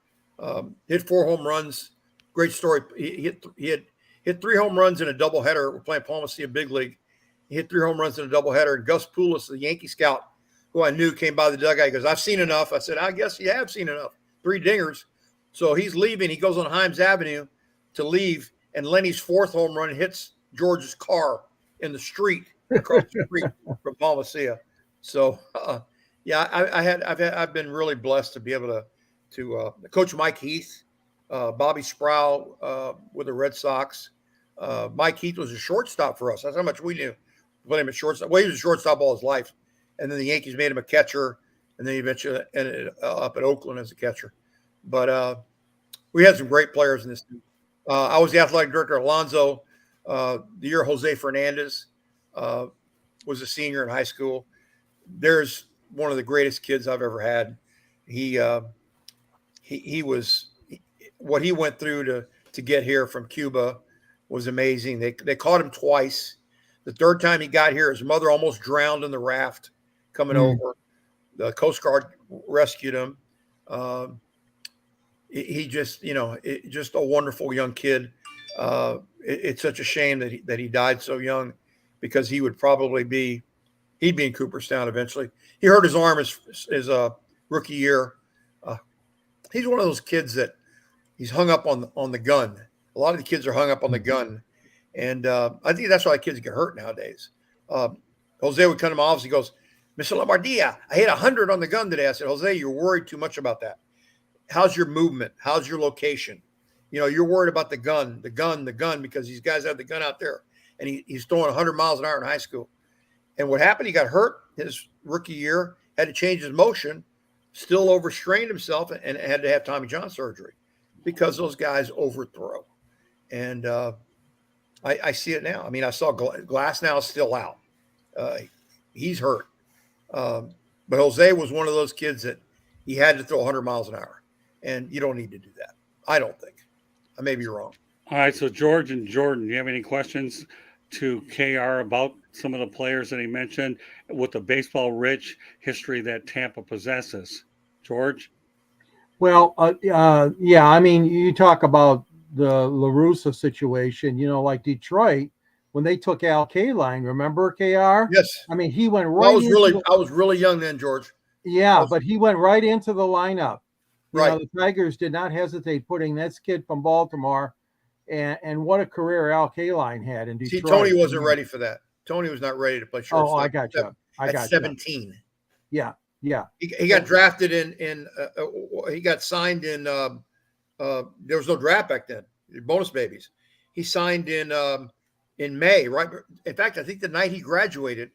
Hit 4 home runs. Great story. He had hit 3 home runs in a doubleheader. We're playing Palma City Big League. He hit 3 home runs in a doubleheader. And Gus Poulos, the Yankee scout, who I knew, came by the dugout. He goes, "I've seen enough." I said, "I guess you have seen enough." 3 dingers. So he's leaving. He goes on Himes Avenue to leave, and Lenny's 4th home run hits George's car in the street across the street from Palma City. So, yeah, I've been really blessed to be able to coach Mike Heath, Bobby Sproul with the Red Sox. Mike Heath was a shortstop for us. That's how much we knew. Played him at shortstop. Well, he was a shortstop all his life, and then the Yankees made him a catcher, and then he eventually ended up at Oakland as a catcher. But we had some great players in this team. I was the athletic director at Alonzo the year Jose Fernandez was a senior in high school. There's one of the greatest kids I've ever had. He was what he went through to get here from Cuba was amazing. They caught him twice. The 3rd time he got here, his mother almost drowned in the raft coming over. The Coast Guard rescued him. He just, just a wonderful young kid. It's such a shame that he died so young, because he would probably he'd be in Cooperstown eventually. He hurt his arm his rookie year. He's one of those kids that he's hung up on the gun. A lot of the kids are hung up on the gun. And I think that's why kids get hurt nowadays. Jose would come to my office. He goes, "Mr. Lombardia, I hit 100 on the gun today." I said, "Jose, you're worried too much about that. How's your movement? How's your location? You're worried about the gun, because these guys have the gun out there." And he's throwing 100 miles an hour in high school. And what happened? He got hurt his rookie year, had to change his motion, still overstrained himself, and had to have Tommy John surgery because those guys overthrow. And I see it now. I mean, I saw Glass now still out. He's hurt. But Jose was one of those kids that he had to throw 100 miles an hour. And you don't need to do that. I don't think. I may be wrong. All right. So, George and Jordan, do you have any questions to KR about some of the players that he mentioned with the baseball rich history that Tampa possesses? George? Well, yeah, I mean, you talk about the La Russa situation, like Detroit, when they took Al Kaline, remember KR? Yes. I mean, he went right. I was really young then, George. Yeah, but he went right into the lineup. Right. The Tigers did not hesitate putting this kid from Baltimore, and what a career Al Kaline had in Detroit. See, Tony wasn't ready for that. Tony was not ready to play shortstop. Oh, I got you. At 17. Yeah. He got drafted in he got signed in there was no draft back then. Bonus babies. He signed in May, right? In fact, I think the night he graduated,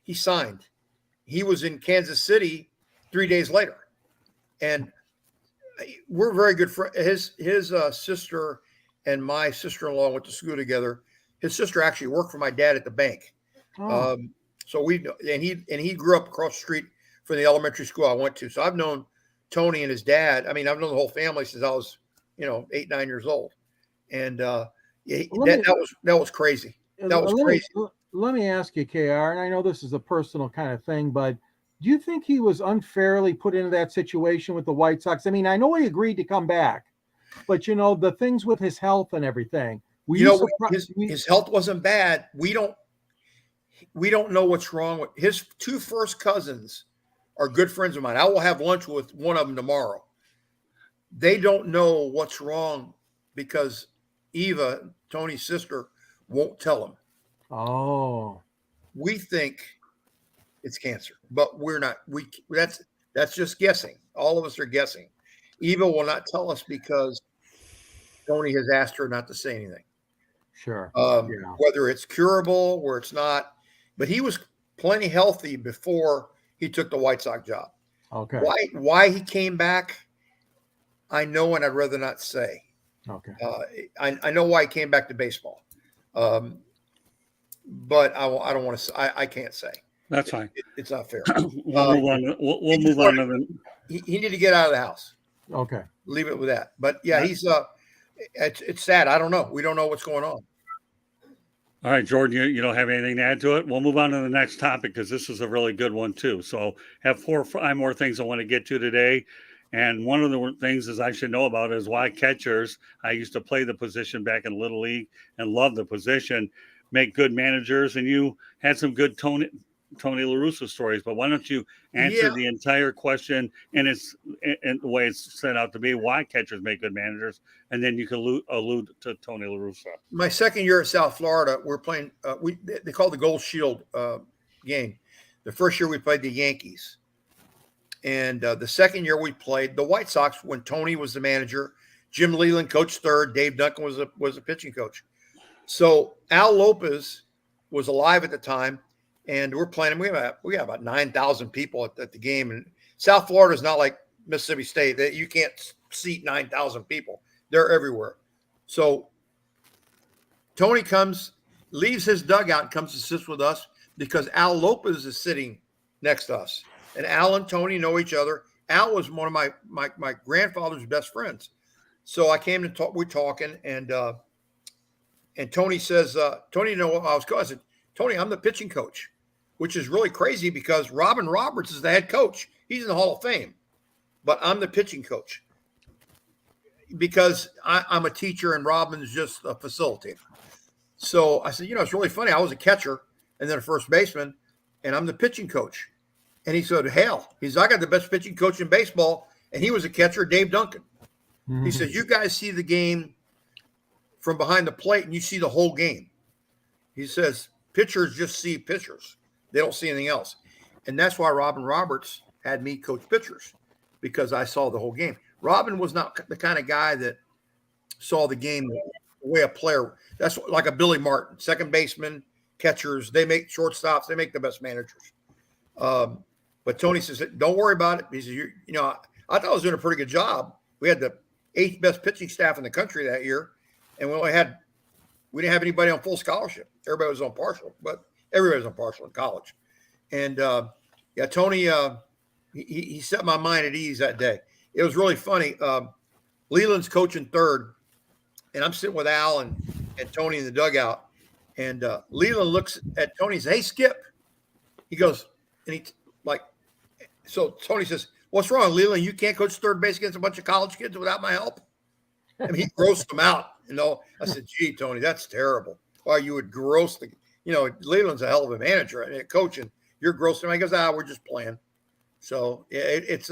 he signed. He was in Kansas City 3 days later, and we're very good friends. His sister and my sister-in-law went to school together. His sister actually worked for my dad at the bank. Oh. So he grew up across the street from the elementary school I went to. So I've known Tony and his dad. I mean, I've known the whole family since I was, 8, 9 years old. And that was crazy. That was crazy. Let me ask you, KR, and I know this is a personal kind of thing, but do you think he was unfairly put into that situation with the White Sox? I mean, I know he agreed to come back, but the things with his health and everything. His health wasn't bad. We don't know what's wrong with his 2 first cousins are good friends of mine. I will have lunch with one of them tomorrow. They don't know what's wrong because Eva, Tony's sister, won't tell them. Oh. We think it's cancer, but we're not. That's just guessing. All of us are guessing. Eva will not tell us because Tony has asked her not to say anything. Sure. Whether it's curable or it's not, but he was plenty healthy before he took the White Sox job. Okay. Why he came back, I know, and I'd rather not say. Okay. I know why he came back to baseball, but I don't want to. I can't say. That's fine. It's not fair. We'll move on. We'll he move just on wanted- to the. He needed to get out of the house. Okay. Leave it with that. But yeah, he's it's sad. I don't know. We don't know what's going on. All right, Jordan, you don't have anything to add to it? We'll move on to the next topic because this is a really good one too. So have 4 or 5 more things I want to get to today. And one of the things is I should know about is why catchers, I used to play the position back in Little League and love the position, make good managers. And you had some good Tony La Russa stories, but why don't you answer the entire question and the way it's set out to be, why catchers make good managers, and then you can allude to Tony La Russa. My second year at South Florida, we're playing. They call the Gold Shield game. The first year we played the Yankees, and the second year we played the White Sox when Tony was the manager. Jim Leland coached third. Dave Duncan was a pitching coach. So Al Lopez was alive at the time. And we're playing. We have about 9,000 people at the game. And South Florida is not like Mississippi State. That you can't seat 9,000 people. They're everywhere. So Tony leaves his dugout, and comes to sit with us because Al Lopez is sitting next to us. And Al and Tony know each other. Al was one of my grandfather's best friends. So I came to talk. We're talking, and Tony says, Tony, I was calling. I said, Tony, I'm the pitching coach, which is really crazy because Robin Roberts is the head coach. He's in the Hall of Fame, but I'm the pitching coach because I'm a teacher and Robin's just a facilitator. So I said, it's really funny. I was a catcher and then a first baseman, and I'm the pitching coach. And he said, hell, I got the best pitching coach in baseball, and he was a catcher, Dave Duncan. Mm-hmm. He said, you guys see the game from behind the plate, and you see the whole game. He says, pitchers just see pitchers. They don't see anything else. And that's why Robin Roberts had me coach pitchers, because I saw the whole game. Robin was not the kind of guy that saw the game the way a player. That's like a Billy Martin, second baseman, catchers. They make shortstops. They make the best managers. But Tony says, don't worry about it. He says, I thought I was doing a pretty good job. We had the 8th best pitching staff in the country that year. And we didn't have anybody on full scholarship. Everybody was on partial, but everybody was on partial in college. And Tony, he set my mind at ease that day. It was really funny. Leland's coaching third, and I'm sitting with Al and Tony in the dugout. And Leland looks at Tony and says, hey, Skip. He goes, and so Tony says, what's wrong, Leland? You can't coach third base against a bunch of college kids without my help? I mean, he grossed them out. I said, gee, Tony, that's terrible. Why you would gross Leland's a hell of a manager and a coach, and you're grossing him. He goes, we're just playing. So it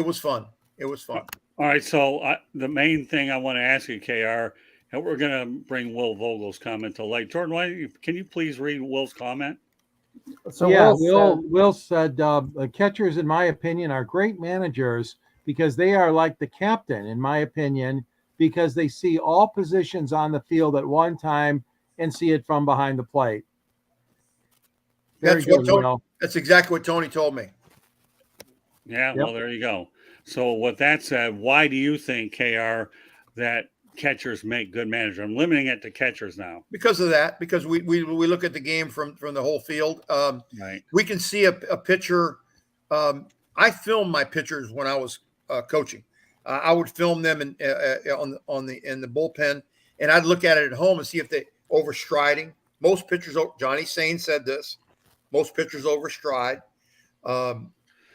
was fun. It was fun. All right. So the main thing I want to ask you, KR, and we're going to bring Will Vogel's comment to light. Jordan, can you please read Will's comment? So Will said, catchers, in my opinion, are great managers because they are like the captain, in my opinion, because they see all positions on the field at one time and see it from behind the plate. That's exactly what Tony told me. Yeah, well, there you go. So with that said, why do you think, KR, that catchers make good managers? I'm limiting it to catchers now. Because of that, because we look at the game from the whole field. Right. We can see a pitcher. I filmed my pitchers when I was coaching. I would film them in the bullpen, and I'd look at it at home and see if they overstriding. Most pitchers, Johnny Sain said this, most pitchers overstride.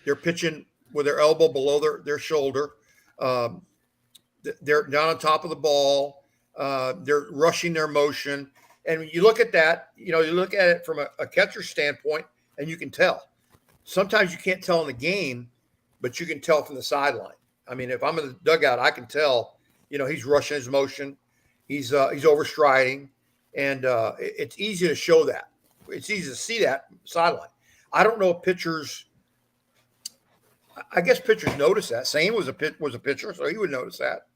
They're pitching with their elbow below their shoulder. They're down on top of the ball. They're rushing their motion. And when you look at that, you look at it from a catcher standpoint, and you can tell. Sometimes you can't tell in the game, but you can tell from the sideline. I mean, if I'm in the dugout, I can tell, he's rushing his motion. He's overstriding. And it's easy to show that. It's easy to see that sideline. I don't know if pitchers – I guess pitchers notice that. Sain was a pitcher, so he would notice that.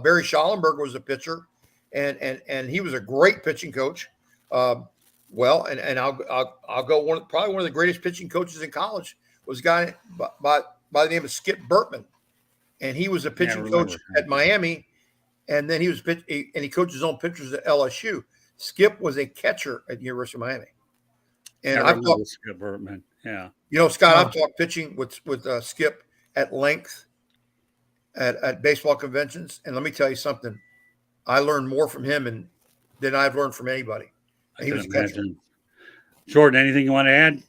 Barry Schallenberg was a pitcher, and he was a great pitching coach. And I'll go probably one of the greatest pitching coaches in college was a guy by the name of Skip Bertman, and he was a Yeah, I pitching remember coach at Miami, and then he coached his own pitchers at LSU. Skip was a catcher at the University of Miami, I and I've remember talked, Skip Bertman. Yeah. Scott, Wow. I've talked pitching with Skip at length at baseball conventions, and let me tell you something. I learned more from him than I've learned from anybody. I And he can was a catcher. imagine. Jordan, anything you want to add?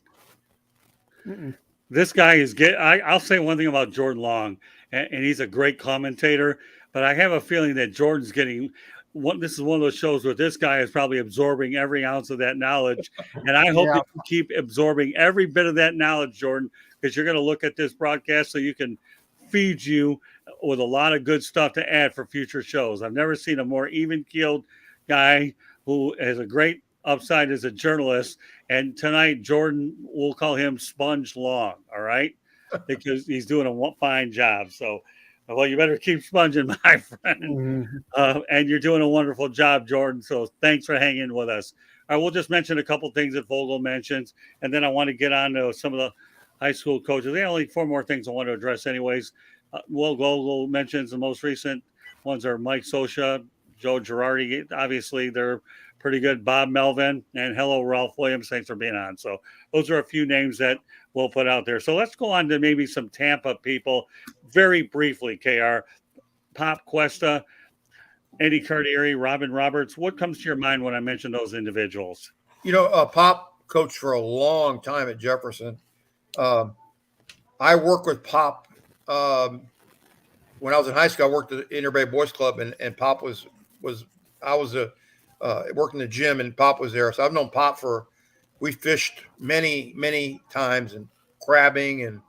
Mm-mm. This guy is I'll say one thing about Jordan Long, and he's a great commentator, but I have a feeling that Jordan's getting one. This is one of those shows where this guy is probably absorbing every ounce of that knowledge, and I hope Yeah. that you keep absorbing every bit of that knowledge, Jordan, because you're going to look at this broadcast so you can feed you with a lot of good stuff to add for future shows. I've never seen a more even-keeled guy who has a great upside as a journalist. And tonight, Jordan, we'll call him Sponge Long, all right? Because he's doing a fine job. So, well, you better keep sponging, my friend. Mhm. And you're doing a wonderful job, Jordan. So thanks for hanging with us. All right, we'll just mention a couple things that Vogel mentions, and then I want to get on to some of the high school coaches. There are only 4 more things I want to address anyways. Will Vogel mentions the most recent ones are Mike Sosha, Joe Girardi. Obviously, they're pretty good. Bob Melvin, and hello, Ralph Williams. Thanks for being on. So those are a few names that we'll put out there. So let's go on to maybe some Tampa people very briefly, KR. Pop Cuesta, Eddie Cardieri, Robin Roberts. What comes to your mind when I mention those individuals? Pop coached for a long time at Jefferson. I worked with Pop when I was in high school. I worked at the Inter Bay Boys Club, and Pop was I was working the gym, and Pop was there. So I've known Pop we fished many times and crabbing, and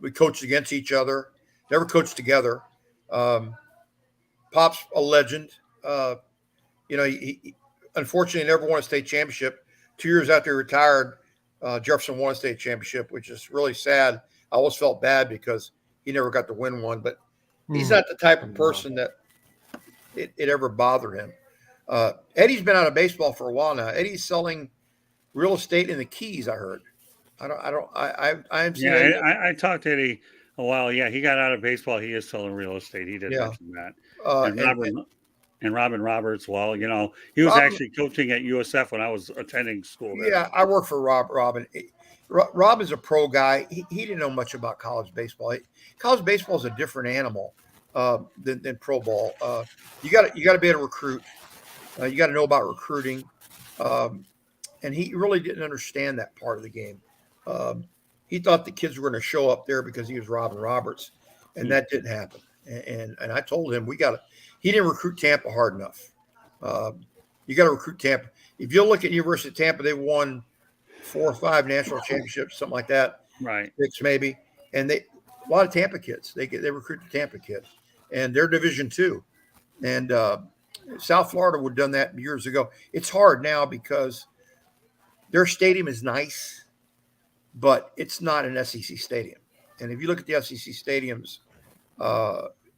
we coached against each other. Never coached together. Pop's a legend. He unfortunately never won a state championship. 2 years after he retired, Jefferson won a state championship, which is really sad. I always felt bad because he never got to win one, but he's not the type of person that it ever bothered him. Eddie's been out of baseball for a while now. Eddie's selling real estate in the Keys, I heard. I haven't seen Eddie. I talked to Eddie a while. Yeah, he got out of baseball. He is selling real estate. He did mention that. And Robin Roberts, well, he was actually coaching at USF when I was attending school there. Yeah, I worked for Robin. Rob is a pro guy. He didn't know much about college baseball. College baseball is a different animal than pro ball. You got to be able to recruit. You got to know about recruiting. And he really didn't understand that part of the game. He thought the kids were going to show up there because he was Robin Roberts, and that didn't happen. And I told him he didn't recruit Tampa hard enough. You got to recruit Tampa. If you look at University of Tampa, they've won 4 or 5 national championships, something like that. Right. 6 maybe. And a lot of Tampa kids. They recruit the Tampa kids, and they're Division II. And South Florida would have done that years ago. It's hard now because their stadium is nice, but it's not an SEC stadium. And if you look at the SEC stadiums,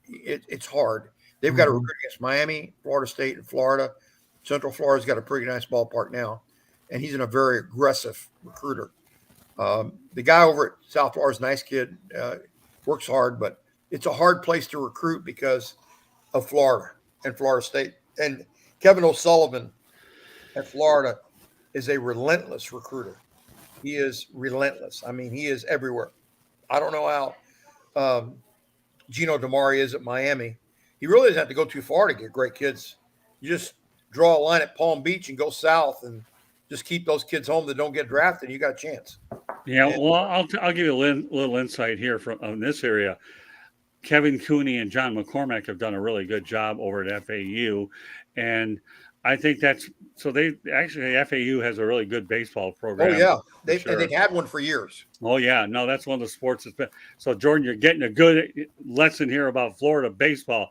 it's hard. They've got to recruit against Miami, Florida State, and Florida. Central Florida's got a pretty nice ballpark now, and he's a very aggressive recruiter. The guy over at South Florida's a nice kid, works hard, but it's a hard place to recruit because of Florida and Florida State. And Kevin O'Sullivan at Florida is a relentless recruiter. He is relentless. I mean, he is everywhere. I don't know how Gino DeMari is at Miami. He really doesn't have to go too far to get great kids. You just draw a line at Palm Beach and go south and just keep those kids home that don't get drafted. You got a chance. Yeah, well, I'll give you a little insight here from this area. Kevin Cooney and John McCormack have done a really good job over at FAU, and I think that's so. FAU has a really good baseball program. Oh yeah, they've had one for years. Oh yeah, no, that's one of the sports that's been. So Jordan, you're getting a good lesson here about Florida baseball.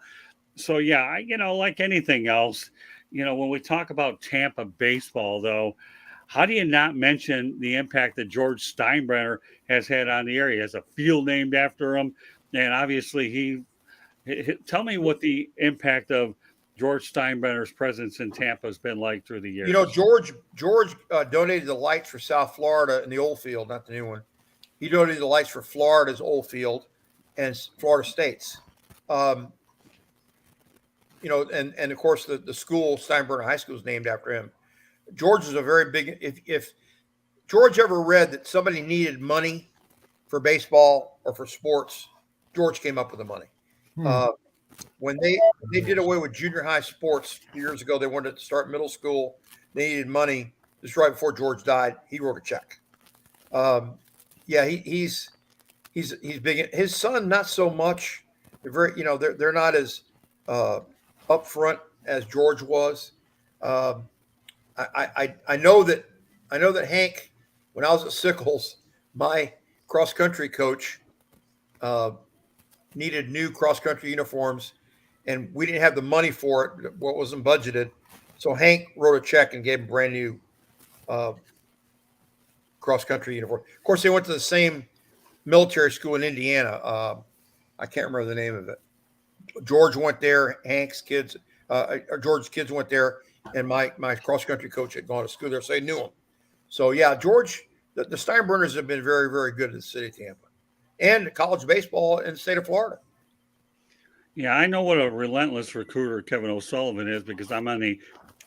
So yeah, like anything else, when we talk about Tampa baseball, though, how do you not mention the impact that George Steinbrenner has had on the area? He has a field named after him, and obviously tell me what the impact of George Steinbrenner's presence in Tampa has been like through the years. George donated the lights for South Florida in the old field, not the new one. He donated the lights for Florida's old field. and Florida State's. Um, and of course the school, Steinbrenner High School, is named after him. George is a very big. If George ever read that somebody needed money for baseball or for sports, George came up with the money. Hmm. When they did away with junior high sports years ago, they wanted to start middle school. They needed money. Just right before George died, he wrote a check. Yeah, he's big. His son, not so much. They're very, they're not as upfront as George was. Um, I know that Hank, when I was at Sickles, my cross country coach uh, needed new cross country uniforms, and we didn't have the money for it. What wasn't budgeted, so Hank wrote a check and gave him brand new uh, cross country uniform. Of course, they went to the same military school in Indiana. I can't remember the name of it. George went there. Hank's kids, George's kids went there, and my cross country coach had gone to school there, so they knew him. So yeah, George, the Steinbrenners have been very, very good in the city of Tampa, and college baseball in the state of Florida. Yeah, I know what a relentless recruiter Kevin O'Sullivan is because I'm on the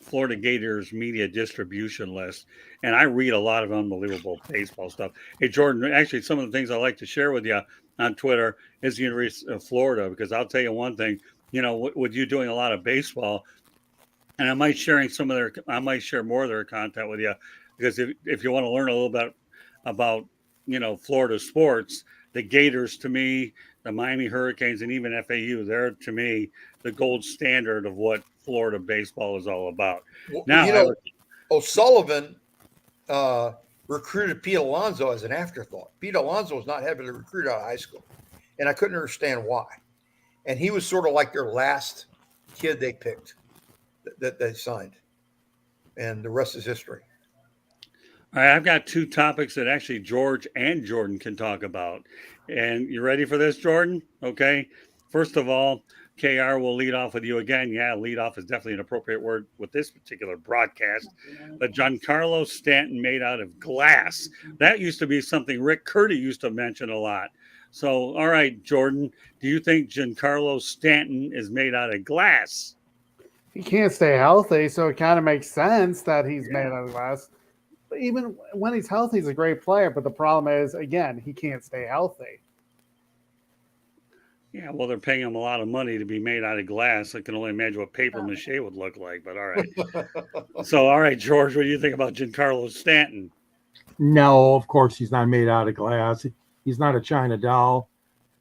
Florida Gators media distribution list, and I read a lot of unbelievable baseball stuff. Hey, Jordan, actually, some of the things I like to share with you on Twitter is the University of Florida, because I'll tell you one thing, with you doing a lot of baseball, and I might share more of their content with you, because if you want to learn a little bit about, Florida sports, the Gators, to me, the Miami Hurricanes, and even FAU, they're, to me, the gold standard of what Florida baseball is all about. Well, Now, O'Sullivan recruited Pete Alonso as an afterthought. Pete Alonso was not heavily recruited out of high school, and I couldn't understand why. And he was sort of like their last kid they picked that they signed, and the rest is history. all right, I've got two topics that actually George and Jordan can talk about. And you ready for this, Jordan? Okay. First of all, KR will lead off with you again. Yeah, lead off is definitely an appropriate word with this particular broadcast. But Giancarlo Stanton made out of glass. That used to be something Rick Curdy used to mention a lot. So, all right, Jordan, do you think Giancarlo Stanton is made out of glass? He can't stay healthy, so it kind of makes sense that he's made out of glass. But even when he's healthy, he's a great player. But the problem is, again, he can't stay healthy. Yeah, well, they're paying him a lot of money to be made out of glass. I can only imagine what paper mache would look like, but all right. So, all right, George, what do you think about Giancarlo Stanton? No, of course he's not made out of glass. He's not a China doll.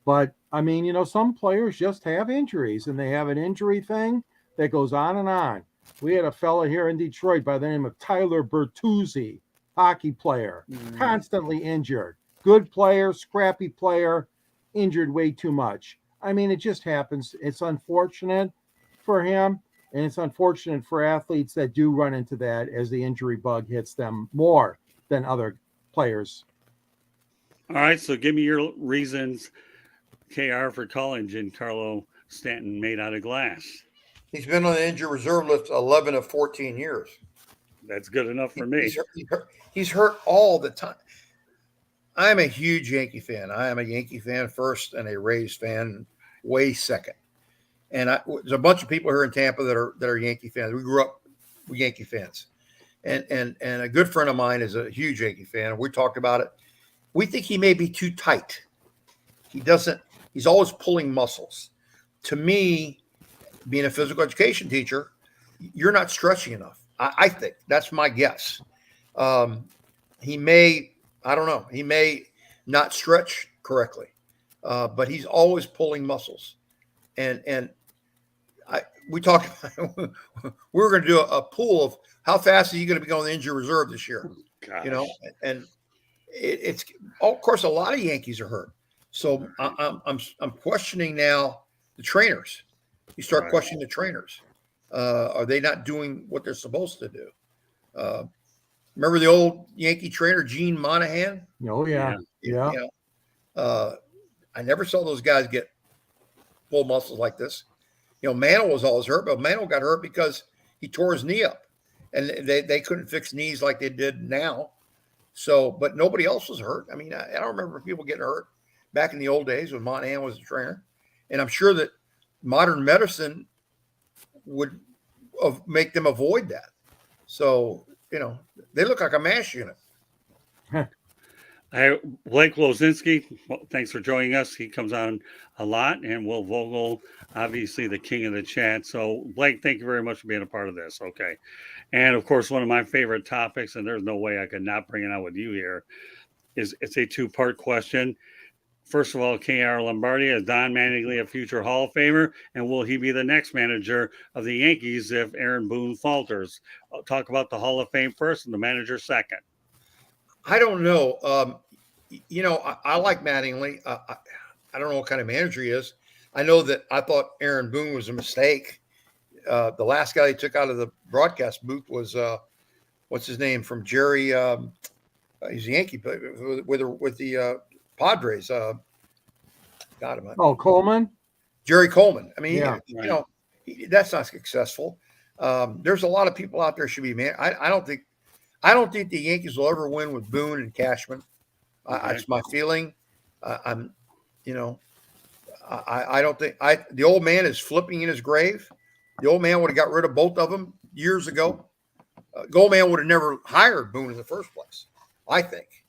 But I mean, some players just have injuries, and they have an injury thing that goes on and on. We had a fella here in Detroit by the name of Tyler Bertuzzi, hockey player, constantly injured. Good player, scrappy player, injured way too much. I mean, it just happens. It's unfortunate for him, and it's unfortunate for athletes that do run into that as the injury bug hits them more than other players. All right, so give me your reasons, KR, for calling Giancarlo Stanton made out of glass. He's been on the injured reserve list 11 of 14 years. That's good enough for me. He's hurt all the time. I'm a huge Yankee fan. I am a Yankee fan first and a Rays fan way second. And there's a bunch of people here in Tampa that are Yankee fans. We grew up with Yankee fans. And a good friend of mine is a huge Yankee fan. We talked about it. We think he may be too tight. He's always pulling muscles. To me, being a physical education teacher, you're not stretching enough. I think that's my guess. He may not stretch correctly, but he's always pulling muscles. And we talked about we were going to do a pool of how fast are you going to be going to the injury reserve this year? Gosh. And it's of course a lot of Yankees are hurt. So I'm questioning now the trainers. You start questioning the trainers. Are they not doing what they're supposed to do? Remember the old Yankee trainer, Gene Monahan? Oh, yeah. Yeah. I never saw those guys get full muscles like this. Mantle was always hurt, but Mantle got hurt because he tore his knee up. And they couldn't fix knees like they did now. So, but nobody else was hurt. I mean, I don't remember people getting hurt back in the old days when Monahan was a trainer. And I'm sure that modern medicine would make them avoid that. So, they look like a mash unit. Blake Lozinski, well, thanks for joining us. He comes on a lot, and Will Vogel, obviously the king of the chat. So, Blake, thank you very much for being a part of this. Okay. And of course, one of my favorite topics, and there's no way I could not bring it out with you here, is it's a two-part question. First of all, KR Lombardia, is Don Mattingly a future Hall of Famer? And will he be the next manager of the Yankees if Aaron Boone falters? I'll talk about the Hall of Fame first and the manager second. I don't know. I like Mattingly. I don't know what kind of manager he is. I know that I thought Aaron Boone was a mistake. The last guy they took out of the broadcast booth was what's his name from Jerry. He's a Yankee with the Padres. Got him. Oh, Coleman. Jerry Coleman. I mean, Yeah, that's not successful. There's a lot of people out there should be man. I don't think the Yankees will ever win with Boone and Cashman. That's my feeling. I don't think the old man is flipping in his grave. The old man would have got rid of both of them years ago. The old man would have never hired Boone in the first place. I think.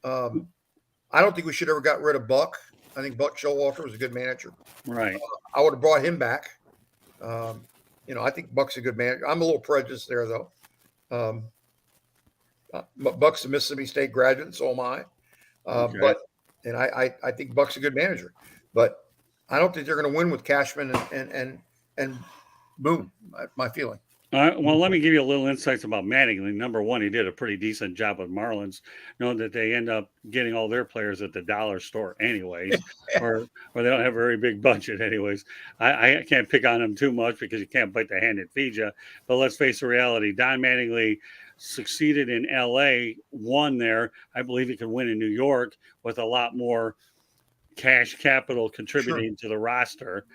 I don't think we should ever got rid of Buck. I think Buck Showalter was a good manager. Right. I would have brought him back. I think Buck's a good manager. I'm a little prejudiced there, though. Buck's a Mississippi State graduate, so am I. Okay. I think Buck's a good manager, but I don't think they're going to win with Cashman and Boone. My feeling. Well, let me give you a little insights about Mattingly. Number one, he did a pretty decent job with Marlins, knowing that they end up getting all their players at the dollar store anyways, or they don't have a very big budget anyways. I can't pick on them too much because you can't bite the hand that feeds you. But let's face the reality. Don Mattingly succeeded in L.A., won there. I believe he could win in New York with a lot more cash capital contributing to the roster.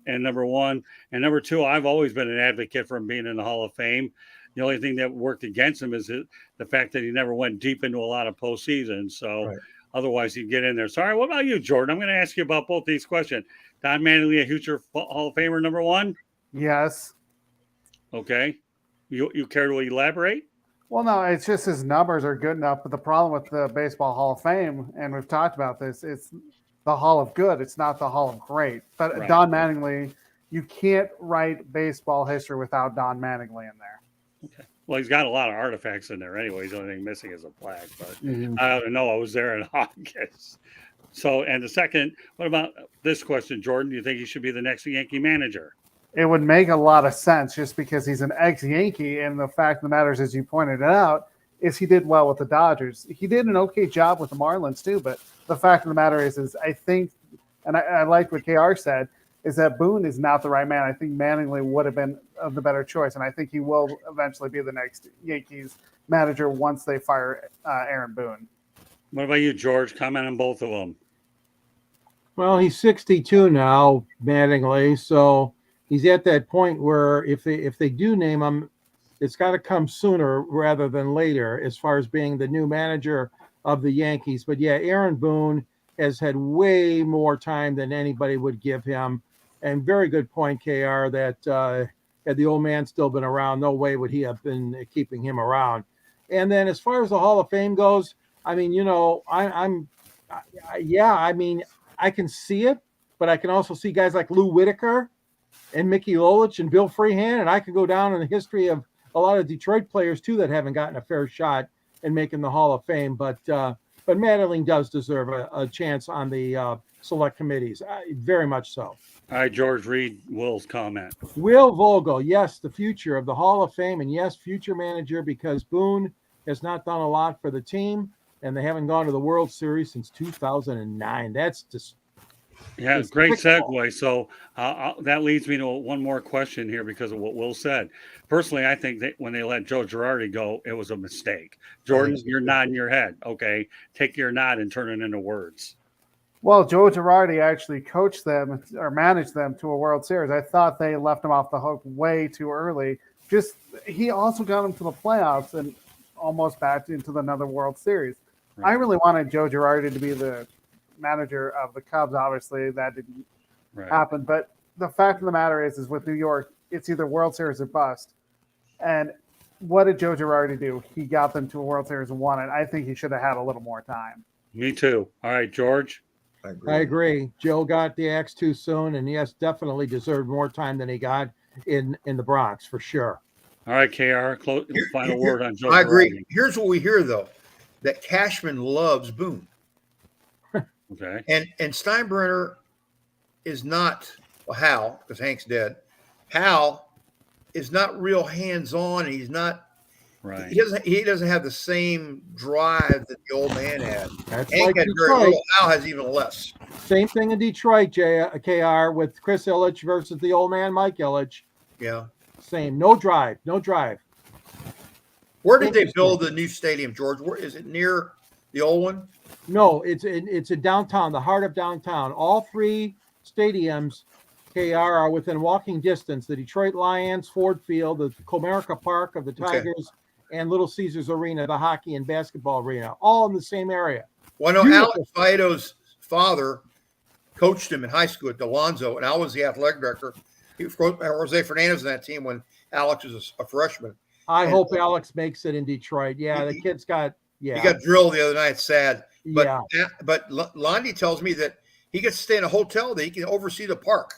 And number one. And number two, I've always been an advocate for him being in the Hall of Fame. The only thing that worked against him is the fact that he never went deep into a lot of postseason. So otherwise he'd get in there. Sorry, what about you, Jordan? I'm going to ask you about both these questions. Don Mattingly, a future Hall of Famer, number one? Yes. Okay. You care to elaborate? Well, no, it's just his numbers are good enough. But the problem with the Baseball Hall of Fame, and we've talked about this, it's the Hall of Good. It's not the Hall of Great. But Don Mattingly, you can't write baseball history without Don Mattingly in there. Okay. Well, he's got a lot of artifacts in there anyways. The only thing missing is a plaque. But I don't know. I was there in August. So, and the second, what about this question, Jordan? Do you think he should be the next Yankee manager? It would make a lot of sense just because he's an ex-Yankee. And the fact of the matter is, as you pointed out, is he did well with the Dodgers. He did an okay job with the Marlins too. But the fact of the matter is I think, and I like what KR said, is that Boone is not the right man. I think Mattingly would have been the better choice. And I think he will eventually be the next Yankees manager once they fire Aaron Boone. What about you, George? Comment on both of them. Well, he's 62 now, Mattingly. So he's at that point where if they do name him, it's got to come sooner rather than later as far as being the new manager of the Yankees. But yeah, Aaron Boone has had way more time than anybody would give him. And very good point, KR, that had the old man still been around, no way would he have been keeping him around. And then as far as the Hall of Fame goes, I mean, I can see it, but I can also see guys like Lou Whitaker and Mickey Lolich and Bill Freehan, and I could go down in the history of a lot of Detroit players too that haven't gotten a fair shot in making the Hall of Fame. But Mattingly does deserve a chance on the select committees, very much so. All right, George, read Will's comment. Will Vogel, yes, the future of the Hall of Fame, and yes, future manager, because Boone has not done a lot for the team, and they haven't gone to the World Series since 2009. That's just great segue. So that leads me to one more question here because of what Will said. Personally, I think that when they let Joe Girardi go, it was a mistake. Jordan, you're nodding your head. Okay, take your nod and turn it into words. Well, Joe Girardi actually coached them or managed them to a World Series. I thought they left him off the hook way too early. He also got them to the playoffs and almost backed into another World Series. Right. I really wanted Joe Girardi to be the manager of the Cubs. Obviously, that didn't Right. happen. But the fact of the matter is with New York, it's either World Series or bust. And what did Joe Girardi do? He got them to a World Series and won it. I think he should have had a little more time. Me too. All right, George. I agree. Joe got the axe too soon, and yes, definitely deserved more time than he got in the Bronx for sure. All right, KR. Final word on Joe. I agree. Girardi. Here's what we hear though, that Cashman loves Boone. Okay. And Steinbrenner is not, well, Hal, because Hank's dead. Hal is not real hands-on. He's not. Right. He doesn't have the same drive that the old man had. That's Hank like had very Detroit. little. Hal has even less. Same thing in Detroit, KR, with Chris Ilitch versus the old man Mike Ilitch. Yeah. Same. No drive. Where did they build the new stadium, George? Where is it, near the old one? No, it's in downtown, the heart of downtown. All three stadiums, KR, are within walking distance. The Detroit Lions, Ford Field, the Comerica Park of the Tigers, and Little Caesars Arena, the hockey and basketball arena, all in the same area. Well, I know Beautiful. Alex Fido's father coached him in high school at Delonzo, and I was the athletic director. Jose Fernandez on that team when Alex was a freshman. I hope Alex makes it in Detroit. Yeah, the kid's got, He got drilled the other night. It's sad. But, yeah. But Londi tells me that he gets to stay in a hotel that he can oversee the park.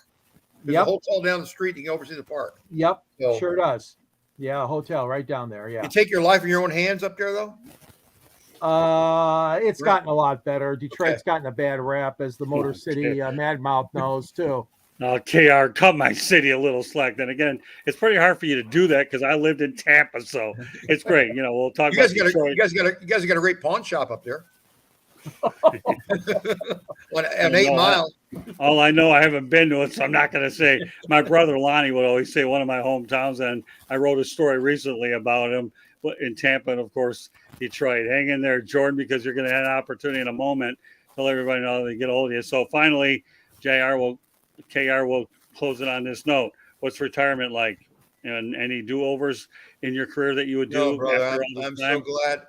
There's a hotel down the street. He can oversee the park. Yep, So, sure does. Yeah, a hotel right down there. Yeah. You take your life in your own hands up there, though? It's gotten a lot better. Detroit's gotten a bad rap, as the Motor City Mad Mouth knows too. KR, cut my city a little slack. Then again, it's pretty hard for you to do that because I lived in Tampa, so it's great. You know, we'll talk about Detroit. You guys got a great pawn shop up there. An 8 Mile. All I know, I haven't been to it, so I'm not going to say. My brother Lonnie would always say one of my hometowns, and I wrote a story recently about him in Tampa, and of course Detroit. Hang in there, Jordan, because you're going to have an opportunity in a moment to let everybody know they get a hold of you. So finally, KR will close it on this note. What's retirement like? And any do-overs in your career that you would do? No, brother, after all this I'm time? so glad.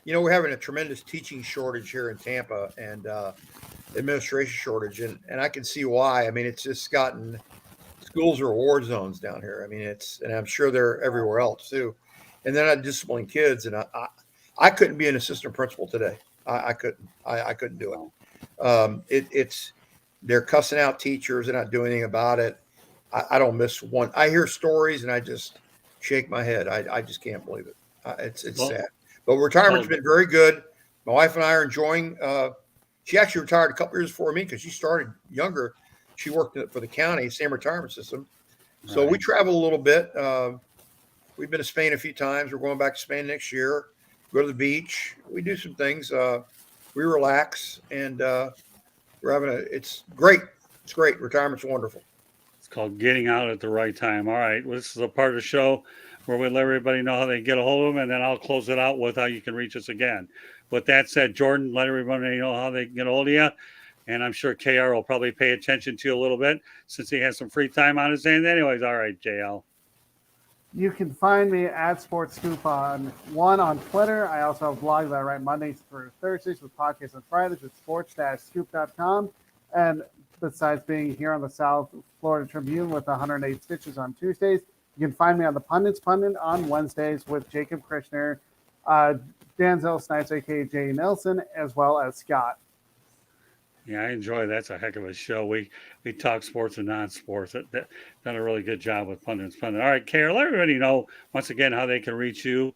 You know, we're having a tremendous teaching shortage here in Tampa and administration shortage, and I can see why. I mean, it's just gotten – schools are war zones down here. I mean, and I'm sure they're everywhere else too. And they're not disciplining kids, and I couldn't be an assistant principal today. I couldn't do it. They're cussing out teachers. They're not doing anything about it. I don't miss one. I hear stories and I just shake my head. I just can't believe it. It's sad. But retirement's been very good. My wife and I are enjoying. She actually retired a couple years before me because she started younger. She worked for the county, same retirement system. So we travel a little bit. We've been to Spain a few times. We're going back to Spain next year. Go to the beach. We do some things. We relax, and we're having it's great. It's great. Retirement's wonderful. It's called getting out at the right time. All right. Well, this is a part of the show where we let everybody know how they get a hold of them, and then I'll close it out with how you can reach us again. With that said, Jordan, let everybody know how they can get a hold of you. And I'm sure KR will probably pay attention to you a little bit since he has some free time on his hands. Anyways, all right, JL. You can find me at Sports Scoop on Twitter. I also have blogs that I write Mondays through Thursdays with podcasts on Fridays at sports-scoop.com. And besides being here on the South Florida Tribune with 108 Stitches on Tuesdays, you can find me on the Pundit on Wednesdays with Jacob Krishner, Danzel Snipes, a.k.a. Jay Nelson, as well as Scott. Yeah, I enjoy it. That's a heck of a show. We talk sports and non-sports. Done a really good job with Pundit. All right, KR, let everybody know once again how they can reach you.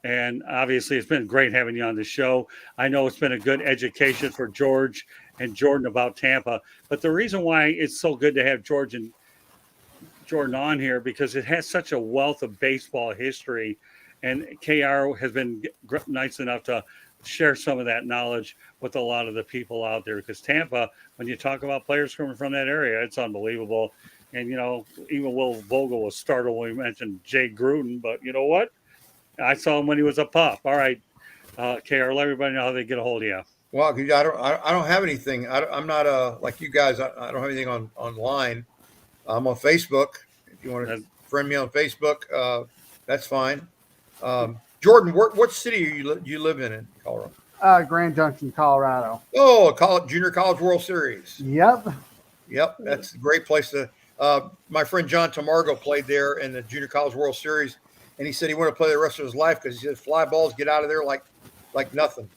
And obviously, it's been great having you on the show. I know it's been a good education for George and Jordan about Tampa. But the reason why it's so good to have George and Jordan on here because it has such a wealth of baseball history. And KR has been nice enough to share some of that knowledge with a lot of the people out there because Tampa, when you talk about players coming from that area, it's unbelievable. And, you know, even Will Vogel was startled when we mentioned Jay Gruden, but you know what? I saw him when he was a pup. All right, KR, let everybody know how they get a hold of you. Well, I don't have anything. I'm not like you guys. I don't have anything online. I'm on Facebook. If you want to friend me on Facebook, that's fine. Jordan, what city you live in Colorado? Grand Junction, Colorado. Oh, junior college World Series. Yep. Yep, that's a great place to. My friend John Tamargo played there in the Junior College World Series, and he said he wanted to play the rest of his life because he said fly balls get out of there like nothing.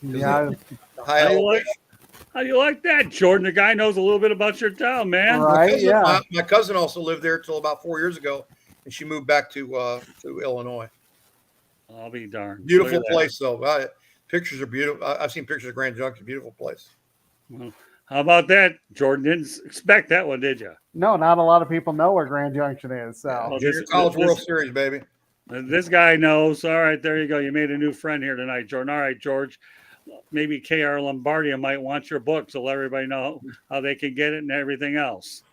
Yeah. High elevation. How do you like that, Jordan? The guy knows a little bit about your town, man. Right. My cousin also lived there until about 4 years ago, and she moved back to Illinois. I'll be darned. Beautiful place, though. Pictures are beautiful. I've seen pictures of Grand Junction. Beautiful place. Well, how about that, Jordan? Didn't expect that one, did you? No, not a lot of people know where Grand Junction is. So Junior College World Series, baby. This guy knows. All right, there you go. You made a new friend here tonight, Jordan. All right, George. Maybe KR Lombardia might want your book, so let everybody know how they can get it and everything else.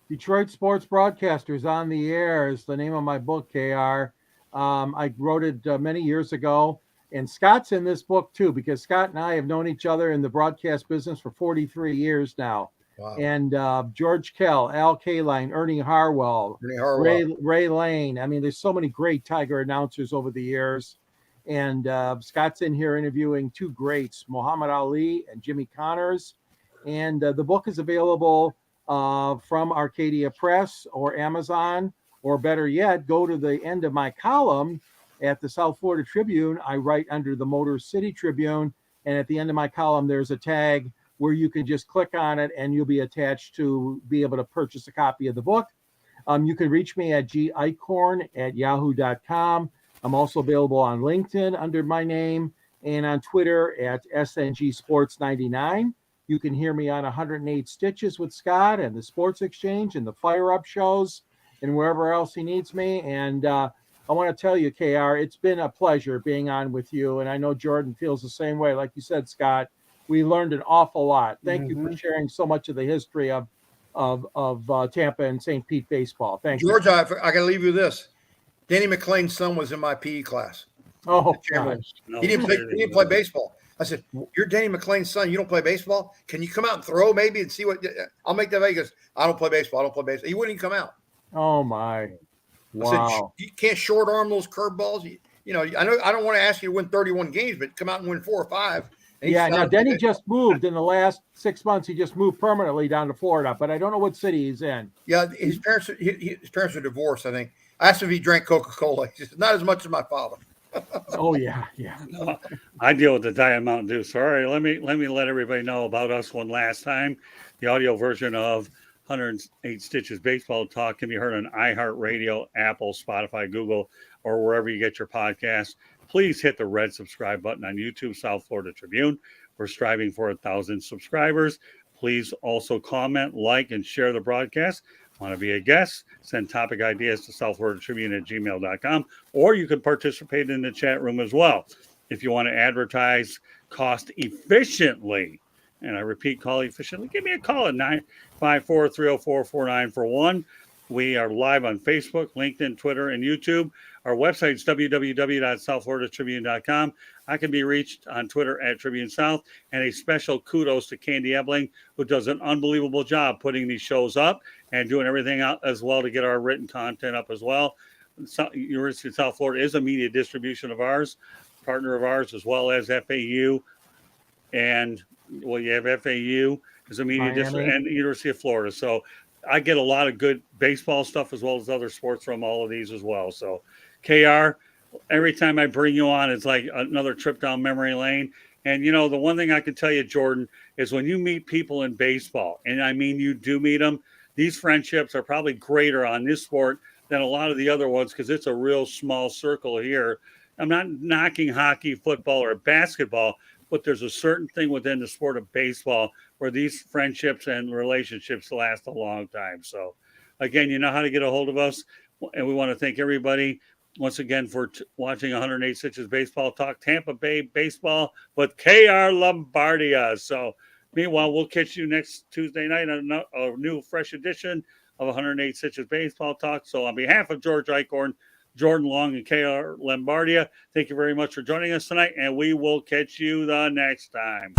Detroit Sports Broadcasters on the Air is the name of my book, KR. I wrote it many years ago. And Scott's in this book too, because Scott and I have known each other in the broadcast business for 43 years now. Wow. And George Kell, Al Kaline, Ernie Harwell, Ray Lane. I mean, there's so many great Tiger announcers over the years. And Scott's in here interviewing two greats, Muhammad Ali and Jimmy Connors. And the book is available from Arcadia Press or Amazon, or better yet, go to the end of my column at the South Florida Tribune. I write under the Motor City Tribune, and at the end of my column, there's a tag where you can just click on it and you'll be attached to be able to purchase a copy of the book. You can reach me at gicorn@yahoo.com. I'm also available on LinkedIn under my name and on Twitter at SNG Sports 99. You can hear me on 108 Stitches with Scott and the Sports Exchange and the Fire Up shows and wherever else he needs me. And I want to tell you, KR, it's been a pleasure being on with you. And I know Jordan feels the same way. Like you said, Scott, we learned an awful lot. Thank you for sharing so much of the history of Tampa and St. Pete baseball. Thank you. George, I got to leave you this. Danny McClain's son was in my PE class. Oh, gosh. He didn't play baseball. I said, "You're Danny McClain's son. You don't play baseball? Can you come out and throw maybe and see what – I'll make that." He goes, "I don't play baseball. He wouldn't even come out. Oh, my. Wow. I said, "You can't short arm those curveballs. You know, I know I don't want to ask you to win 31 games, but come out and win 4 or 5." Yeah, now Denny just moved in the last 6 months. He just moved permanently down to Florida, but I don't know what city he's in. Yeah, his parents are divorced, I think. I asked him if he drank Coca-Cola. He said, "Not as much as my father." Oh, yeah. No, I deal with the Diet Mountain Dew. So, all right, let me let everybody know about us one last time. The audio version of 108 Stitches Baseball Talk can be heard on iHeartRadio, Apple, Spotify, Google, or wherever you get your podcasts. Please hit the red subscribe button on YouTube, South Florida Tribune. We're striving for 1,000 subscribers. Please also comment, like, and share the broadcast. Want to be a guest? Send topic ideas to southfloridatribune@gmail.com, or you can participate in the chat room as well. If you want to advertise cost efficiently, and I repeat, call efficiently, give me a call at 954-304-4941. We are live on Facebook, LinkedIn, Twitter, and YouTube. Our website is www.southfloridatribune.com. I can be reached on Twitter at Tribune South. And a special kudos to Candy Ebling, who does an unbelievable job putting these shows up and doing everything out as well to get our written content up as well. University of South Florida is a media distribution of ours, partner of ours, as well as FAU. And, well, you have FAU as a media district and the University of Florida. So I get a lot of good baseball stuff as well as other sports from all of these as well. So, KR, every time I bring you on, it's like another trip down memory lane. And, you know, the one thing I can tell you, Jordan, is when you meet people in baseball, and I mean you do meet them, these friendships are probably greater on this sport than a lot of the other ones because it's a real small circle here. I'm not knocking hockey, football, or basketball, but there's a certain thing within the sport of baseball where these friendships and relationships last a long time. So, again, you know how to get a hold of us. And we want to thank everybody once again for watching 108 Stitches Baseball Talk, Tampa Bay Baseball with KR Lombardia. So, meanwhile, we'll catch you next Tuesday night on a new, fresh edition of 108 Stitches Baseball Talk. So, on behalf of George Eichhorn, Jordan Long, and KR Lombardia, thank you very much for joining us tonight, and we will catch you the next time.